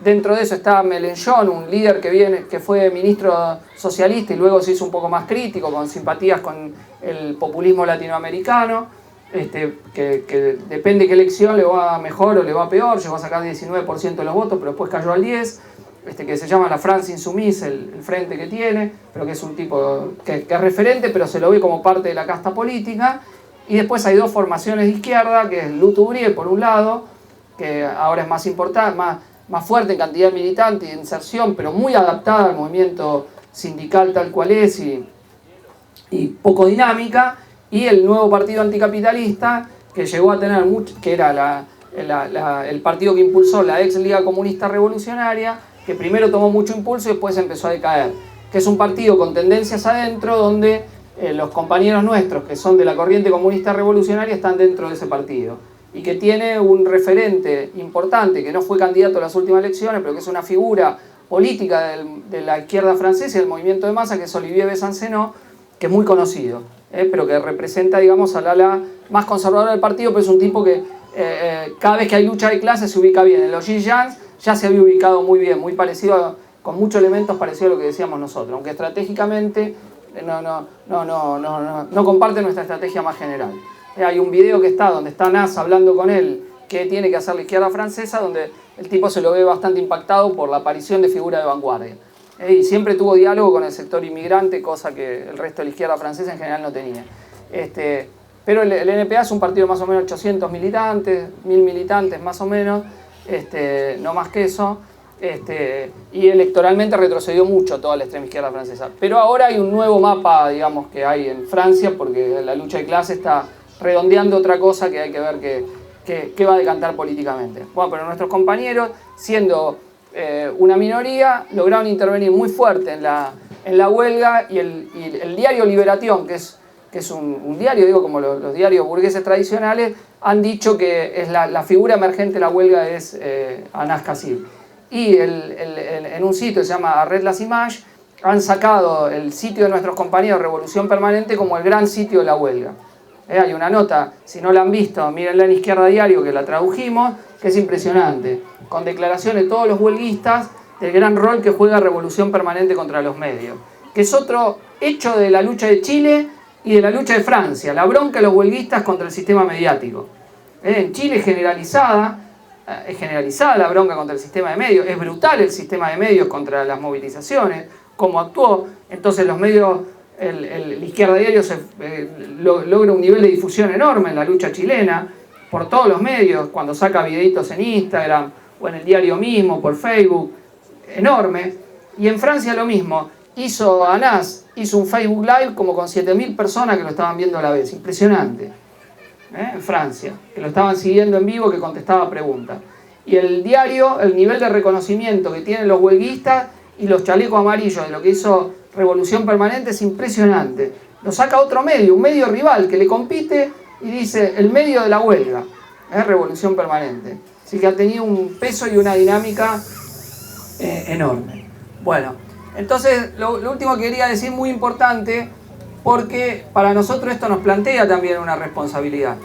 Dentro de eso está Mélenchon, un líder que fue ministro socialista y luego se hizo un poco más crítico, con simpatías con el populismo latinoamericano, que depende qué elección le va mejor o le va peor. Llegó a sacar 19% de los votos, pero después cayó al 10%, que se llama la France Insoumise, el frente que tiene, pero que es un tipo que es referente, pero se lo ve como parte de la casta política. Y después hay dos formaciones de izquierda, que es Lutubrier por un lado, que ahora es más importante, más fuerte en cantidad militante y de inserción, pero muy adaptada al movimiento sindical tal cual es y poco dinámica, y el nuevo partido anticapitalista, que llegó a tener que era el partido que impulsó la ex Liga Comunista Revolucionaria, que primero tomó mucho impulso y después empezó a decaer, que es un partido con tendencias adentro, donde los compañeros nuestros que son de la corriente comunista revolucionaria están dentro de ese partido, y que tiene un referente importante que no fue candidato a las últimas elecciones, pero que es una figura política de la izquierda francesa y del movimiento de masa, que es Olivier Besancenot, que es muy conocido, pero que representa, digamos, al ala más conservadora del partido, pero es un tipo que cada vez que hay lucha de clases se ubica bien. En los Gillians ya se había ubicado muy bien, muy parecido, con muchos elementos parecidos a lo que decíamos nosotros, aunque estratégicamente no comparte nuestra estrategia más general. Hay un video donde está Nas hablando con él, qué tiene que hacer la izquierda francesa, donde el tipo se lo ve bastante impactado por la aparición de figuras de vanguardia. Y siempre tuvo diálogo con el sector inmigrante, cosa que el resto de la izquierda francesa en general no tenía. Pero el NPA es un partido de más o menos 800 militantes, 1000 militantes más o menos, no más que eso. Y electoralmente retrocedió mucho toda la extrema izquierda francesa. Pero ahora hay un nuevo mapa, digamos, que hay en Francia, porque la lucha de clase está redondeando otra cosa que hay que ver qué va a decantar políticamente. Bueno, pero nuestros compañeros, siendo una minoría, lograron intervenir muy fuerte en la huelga, y el diario Liberación, que es un diario, digo, como los diarios burgueses tradicionales, han dicho que es la figura emergente de la huelga es Anas Kassir. Y en un sitio que se llama Red Las Images han sacado el sitio de nuestros compañeros Revolución Permanente como el gran sitio de la huelga. Hay una nota, si no la han visto, mírenla en Izquierda Diario, que la tradujimos, que es impresionante, con declaraciones de todos los huelguistas del gran rol que juega Revolución Permanente contra los medios, que es otro hecho de la lucha de Chile y de la lucha de Francia, la bronca de los huelguistas contra el sistema mediático. En Chile es generalizada la bronca contra el sistema de medios, es brutal el sistema de medios contra las movilizaciones, cómo actuó. Entonces los medios, el Izquierda Diario logra un nivel de difusión enorme en la lucha chilena, por todos los medios, cuando saca videitos en Instagram o en el diario mismo, por Facebook, enorme. Y en Francia lo mismo, ANAS hizo un Facebook Live como con 7.000 personas que lo estaban viendo a la vez, impresionante. En Francia, que lo estaban siguiendo en vivo, que contestaba preguntas. Y el diario, el nivel de reconocimiento que tienen los huelguistas y los chalecos amarillos de lo que hizo Revolución Permanente es impresionante. Lo saca otro medio, un medio rival que le compite y dice el medio de la huelga, Revolución Permanente. Así que ha tenido un peso y una dinámica enorme. Bueno, entonces lo último que quería decir, muy importante, porque para nosotros esto nos plantea también una responsabilidad.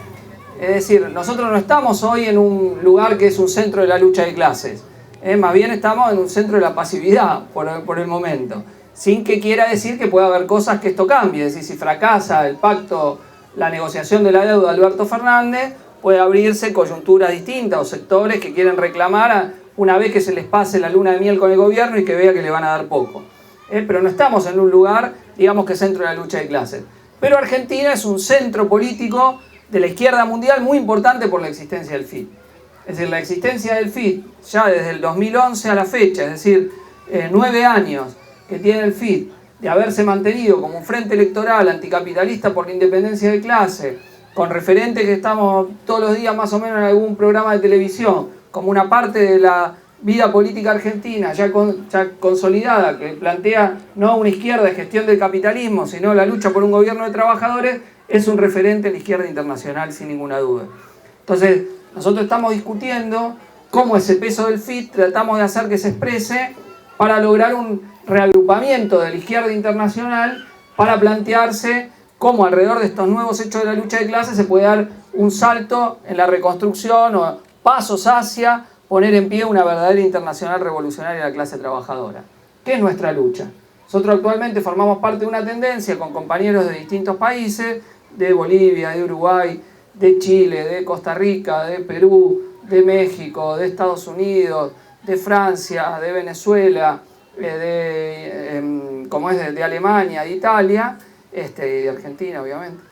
Es decir, nosotros no estamos hoy en un lugar que es un centro de la lucha de clases, más bien estamos en un centro de la pasividad por el momento, sin que quiera decir que pueda haber cosas que esto cambie. Es decir, si fracasa el pacto, la negociación de la deuda de Alberto Fernández, puede abrirse coyunturas distintas o sectores que quieren reclamar una vez que se les pase la luna de miel con el gobierno y que vea que le van a dar poco. Pero no estamos en un lugar, digamos, que centro de la lucha de clases. Pero Argentina es un centro político de la izquierda mundial muy importante por la existencia del FIT. Es decir, la existencia del FIT ya desde el 2011 a la fecha, es decir, 9 años que tiene el FIT de haberse mantenido como un frente electoral anticapitalista por la independencia de clase, con referentes que estamos todos los días más o menos en algún programa de televisión, como una parte de la vida política argentina ya consolidada, que plantea no una izquierda de gestión del capitalismo, sino la lucha por un gobierno de trabajadores, es un referente de la izquierda internacional sin ninguna duda. Entonces, nosotros estamos discutiendo cómo ese peso del FIT tratamos de hacer que se exprese para lograr un reagrupamiento de la izquierda internacional para plantearse cómo alrededor de estos nuevos hechos de la lucha de clases se puede dar un salto en la reconstrucción o pasos hacia poner en pie una verdadera internacional revolucionaria de la clase trabajadora. ¿Qué es nuestra lucha? Nosotros actualmente formamos parte de una tendencia con compañeros de distintos países, de Bolivia, de Uruguay, de Chile, de Costa Rica, de Perú, de México, de Estados Unidos, de Francia, de Venezuela, de Alemania, de Italia, y de Argentina, obviamente.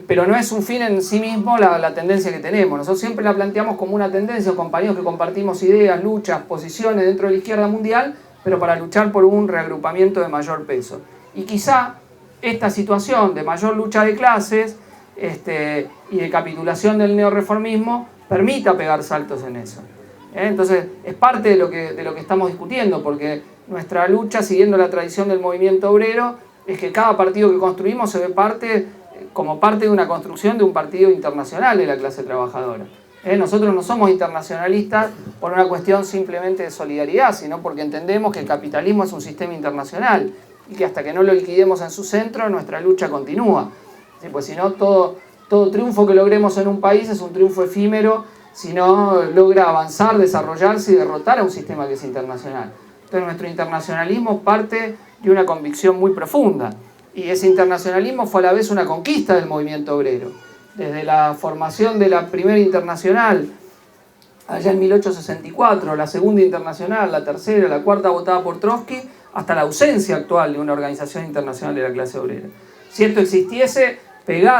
Pero no es un fin en sí mismo la tendencia que tenemos. Nosotros siempre la planteamos como una tendencia, compañeros que compartimos ideas, luchas, posiciones dentro de la izquierda mundial, pero para luchar por un reagrupamiento de mayor peso. Y quizá esta situación de mayor lucha de clases y de capitulación del neorreformismo permita pegar saltos en eso. Entonces es parte de lo que estamos discutiendo, porque nuestra lucha, siguiendo la tradición del movimiento obrero, es que cada partido que construimos se ve como parte de una construcción de un partido internacional de la clase trabajadora. Nosotros no somos internacionalistas por una cuestión simplemente de solidaridad, sino porque entendemos que el capitalismo es un sistema internacional y que hasta que no lo liquidemos en su centro, nuestra lucha continúa. ¿Sí? Pues si no, todo triunfo que logremos en un país es un triunfo efímero si no logra avanzar, desarrollarse y derrotar a un sistema que es internacional. Entonces nuestro internacionalismo parte de una convicción muy profunda, y ese internacionalismo fue a la vez una conquista del movimiento obrero. Desde la formación de la primera internacional, allá en 1864, la segunda internacional, la tercera, la cuarta votada por Trotsky, hasta la ausencia actual de una organización internacional de la clase obrera. Si esto existiese,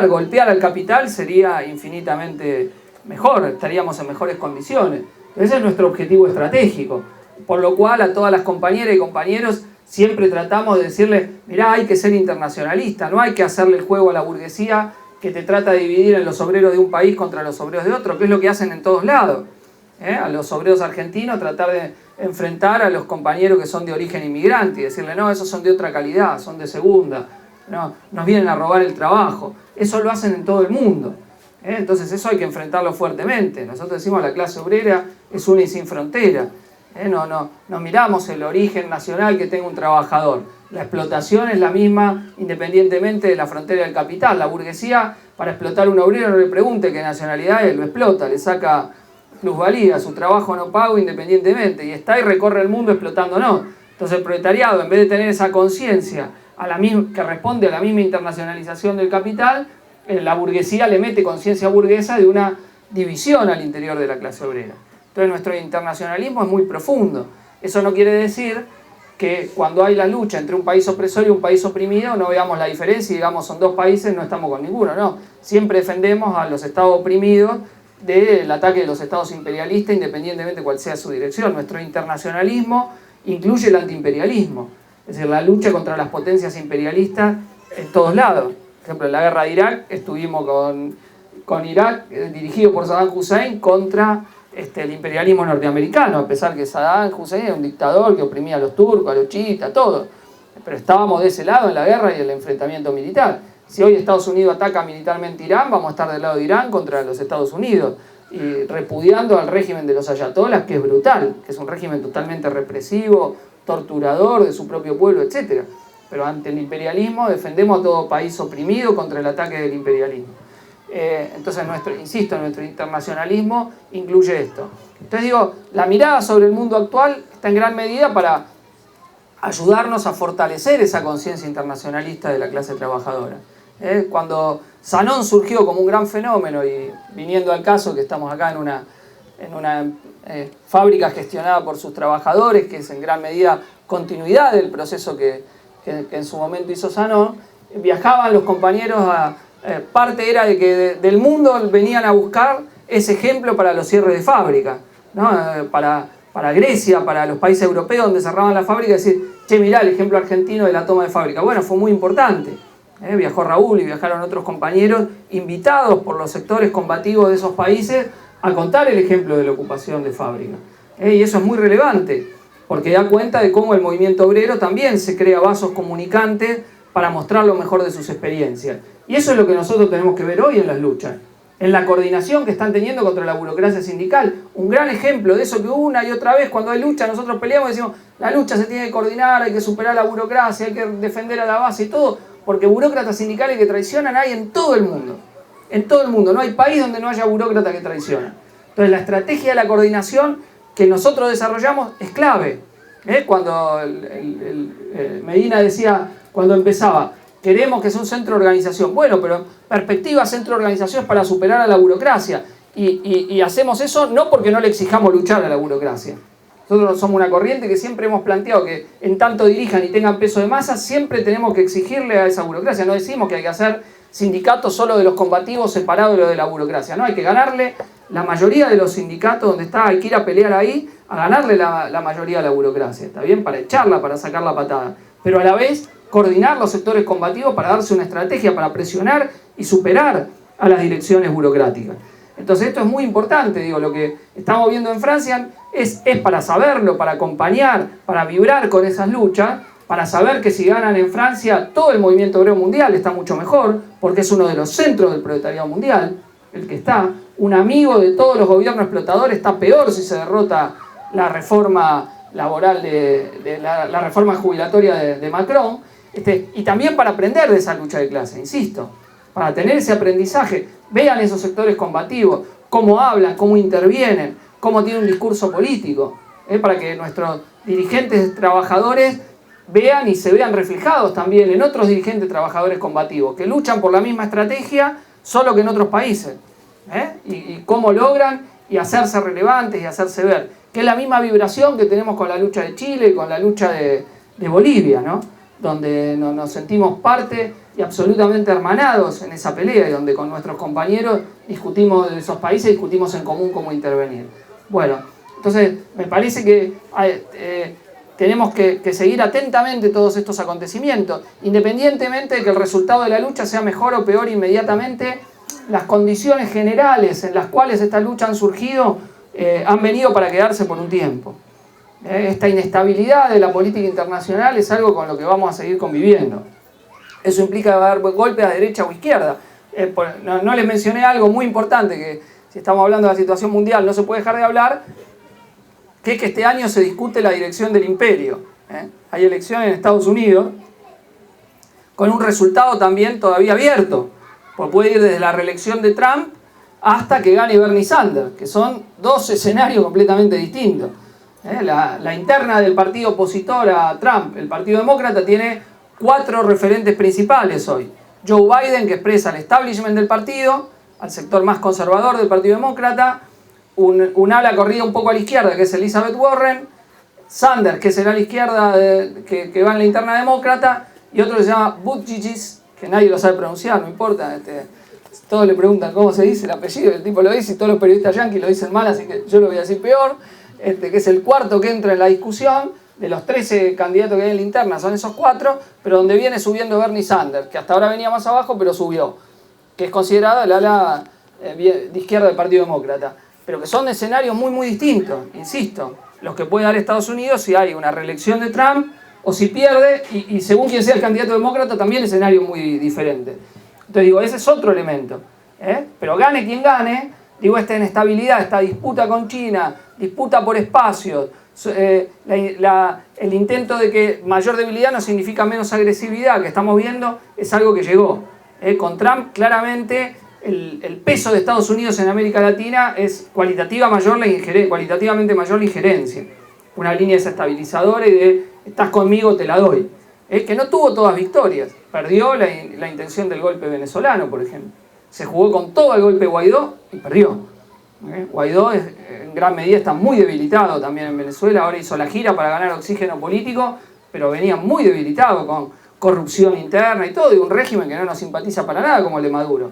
golpear al capital sería infinitamente mejor, estaríamos en mejores condiciones. Ese es nuestro objetivo estratégico, por lo cual a todas las compañeras y compañeros siempre tratamos de decirles, mirá, hay que ser internacionalista, no hay que hacerle el juego a la burguesía que te trata de dividir en los obreros de un país contra los obreros de otro, que es lo que hacen en todos lados. A los obreros argentinos tratar de enfrentar a los compañeros que son de origen inmigrante y decirle, no, esos son de otra calidad, son de segunda, no, nos vienen a robar el trabajo. Eso lo hacen en todo el mundo. Entonces eso hay que enfrentarlo fuertemente. Nosotros decimos la clase obrera es una y sin frontera. No miramos el origen nacional que tenga un trabajador. La explotación es la misma independientemente de la frontera del capital. La burguesía, para explotar a un obrero, no le pregunte qué nacionalidad es, lo explota, le saca plusvalía, su trabajo no pago independientemente, y está y recorre el mundo explotándonos. Entonces el proletariado, en vez de tener esa conciencia que responde a la misma internacionalización del capital, la burguesía le mete conciencia burguesa de una división al interior de la clase obrera. Entonces nuestro internacionalismo es muy profundo. Eso no quiere decir que cuando hay la lucha entre un país opresor y un país oprimido no veamos la diferencia y digamos son dos países, no estamos con ninguno, no. Siempre defendemos a los estados oprimidos del ataque de los estados imperialistas independientemente de cuál sea su dirección. Nuestro internacionalismo incluye el antiimperialismo, es decir, la lucha contra las potencias imperialistas en todos lados. Por ejemplo, en la guerra de Irak estuvimos con Irak, dirigido por Saddam Hussein, contra el imperialismo norteamericano, a pesar que Saddam Hussein era un dictador que oprimía a los turcos, a los chiitas, todo. Pero estábamos de ese lado en la guerra y el enfrentamiento militar. Si hoy Estados Unidos ataca militarmente a Irán, vamos a estar del lado de Irán contra los Estados Unidos, y repudiando al régimen de los ayatolás, que es brutal, que es un régimen totalmente represivo, torturador de su propio pueblo, etc. Pero ante el imperialismo defendemos a todo país oprimido contra el ataque del imperialismo. Entonces, insisto, nuestro internacionalismo incluye esto. Entonces digo, la mirada sobre el mundo actual está en gran medida para ayudarnos a fortalecer esa conciencia internacionalista de la clase trabajadora. Cuando Sanón surgió como un gran fenómeno, y viniendo al caso que estamos acá en una fábrica gestionada por sus trabajadores, que es en gran medida continuidad del proceso que en su momento hizo Sanón, viajaban los compañeros parte era de que del mundo venían a buscar ese ejemplo para los cierres de fábrica, ¿no? Para Grecia, para los países europeos donde cerraban la fábrica, decir, che, mirá el ejemplo argentino de la toma de fábrica. Bueno, fue muy importante. Viajó Raúl y viajaron otros compañeros invitados por los sectores combativos de esos países a contar el ejemplo de la ocupación de fábrica. Y eso es muy relevante, porque da cuenta de cómo el movimiento obrero también se crea vasos comunicantes para mostrar lo mejor de sus experiencias. Y eso es lo que nosotros tenemos que ver hoy en las luchas, en la coordinación que están teniendo contra la burocracia sindical. Un gran ejemplo de eso que una y otra vez cuando hay lucha nosotros peleamos y decimos, la lucha se tiene que coordinar, hay que superar la burocracia, hay que defender a la base y todo, porque burócratas sindicales que traicionan hay en todo el mundo. En todo el mundo, no hay país donde no haya burócratas que traicionan. Entonces la estrategia de la coordinación que nosotros desarrollamos es clave. Cuando Medina decía, cuando empezaba, queremos que sea un centro de organización. Bueno, pero perspectiva centro de organización es para superar a la burocracia. Y hacemos eso no porque no le exijamos luchar a la burocracia. Nosotros somos una corriente que siempre hemos planteado que en tanto dirijan y tengan peso de masa, siempre tenemos que exigirle a esa burocracia. No decimos que hay que hacer sindicatos solo de los combativos separados de lo de la burocracia. No, hay que ganarle la mayoría de los sindicatos donde está, hay que ir a pelear ahí, a ganarle la mayoría de la burocracia. ¿Está bien? Para echarla, para sacar la patada. Pero a la vez coordinar los sectores combativos para darse una estrategia, para presionar y superar a las direcciones burocráticas. Entonces esto es muy importante, digo, lo que estamos viendo en Francia es para saberlo, para acompañar, para vibrar con esas luchas, para saber que si ganan en Francia todo el movimiento obrero mundial está mucho mejor, porque es uno de los centros del proletariado mundial, el que está, un amigo de todos los gobiernos explotadores, está peor si se derrota la reforma laboral, la reforma jubilatoria de Macron, y también para aprender de esa lucha de clase, insisto, para tener ese aprendizaje. Vean esos sectores combativos, cómo hablan, cómo intervienen, cómo tienen un discurso político, para que nuestros dirigentes trabajadores vean y se vean reflejados también en otros dirigentes trabajadores combativos, que luchan por la misma estrategia, solo que en otros países, y cómo logran y hacerse relevantes y hacerse ver, que es la misma vibración que tenemos con la lucha de Chile y con la lucha de Bolivia, ¿no? Donde nos sentimos parte y absolutamente hermanados en esa pelea y donde con nuestros compañeros discutimos de esos países, discutimos en común cómo intervenir. Bueno, entonces me parece que tenemos que seguir atentamente todos estos acontecimientos, independientemente de que el resultado de la lucha sea mejor o peor inmediatamente, las condiciones generales en las cuales esta lucha han surgido han venido para quedarse por un tiempo. Esta inestabilidad de la política internacional es algo con lo que vamos a seguir conviviendo. Eso implica dar golpes a derecha o izquierda. No les mencioné algo muy importante, que si estamos hablando de la situación mundial no se puede dejar de hablar, que es que este año se discute la dirección del imperio. Hay elecciones en Estados Unidos, con un resultado también todavía abierto, porque puede ir desde la reelección de Trump hasta que gane Bernie Sanders, que son dos escenarios completamente distintos. La interna del partido opositor a Trump, el Partido Demócrata, tiene 4 referentes principales hoy. Joe Biden, que expresa el establishment del partido, al sector más conservador del Partido Demócrata, un ala corrida un poco a la izquierda, que es Elizabeth Warren, Sanders, que será a la izquierda, que va en la interna demócrata, y otro que se llama Buttigieg, que nadie lo sabe pronunciar, no importa, todos le preguntan cómo se dice el apellido, el tipo lo dice y todos los periodistas yanquis lo dicen mal, así que yo lo voy a decir peor, que es el cuarto que entra en la discusión. De los 13 candidatos que hay en la interna son esos 4, pero donde viene subiendo Bernie Sanders, que hasta ahora venía más abajo, pero subió, que es considerado el ala de izquierda del Partido Demócrata, pero que son escenarios muy muy distintos, insisto, los que puede dar Estados Unidos si hay una reelección de Trump o si pierde, y según quien sea el candidato demócrata también escenarios muy diferentes. Entonces digo, ese es otro elemento, pero gane quien gane, digo, esta inestabilidad, esta disputa con China, disputa por espacios, el intento de que mayor debilidad no significa menos agresividad que estamos viendo, es algo que llegó. Con Trump claramente el peso de Estados Unidos en América Latina es cualitativamente mayor la injerencia. Una línea desestabilizadora y de estás conmigo, te la doy. Que no tuvo todas victorias. Perdió la intención del golpe venezolano, por ejemplo. Se jugó con todo el golpe Guaidó y perdió. Guaidó en gran medida está muy debilitado también en Venezuela. Ahora hizo la gira para ganar oxígeno político, pero venía muy debilitado con corrupción interna y todo, y un régimen que no nos simpatiza para nada como el de Maduro.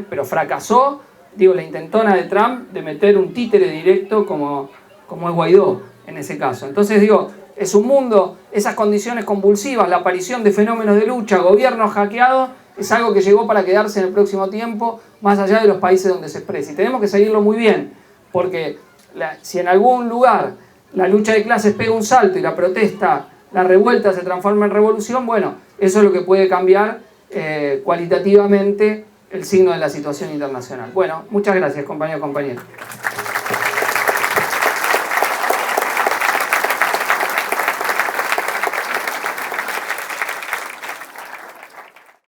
Pero fracasó, digo, la intentona de Trump de meter un títere directo como es Guaidó en ese caso. Entonces digo, es un mundo, esas condiciones convulsivas, la aparición de fenómenos de lucha, gobiernos hackeados, es algo que llegó para quedarse en el próximo tiempo, más allá de los países donde se expresa. Y tenemos que seguirlo muy bien, porque si en algún lugar la lucha de clases pega un salto y la protesta, la revuelta se transforma en revolución, bueno, eso es lo que puede cambiar cualitativamente el signo de la situación internacional. Bueno, muchas gracias, compañeros y compañeras.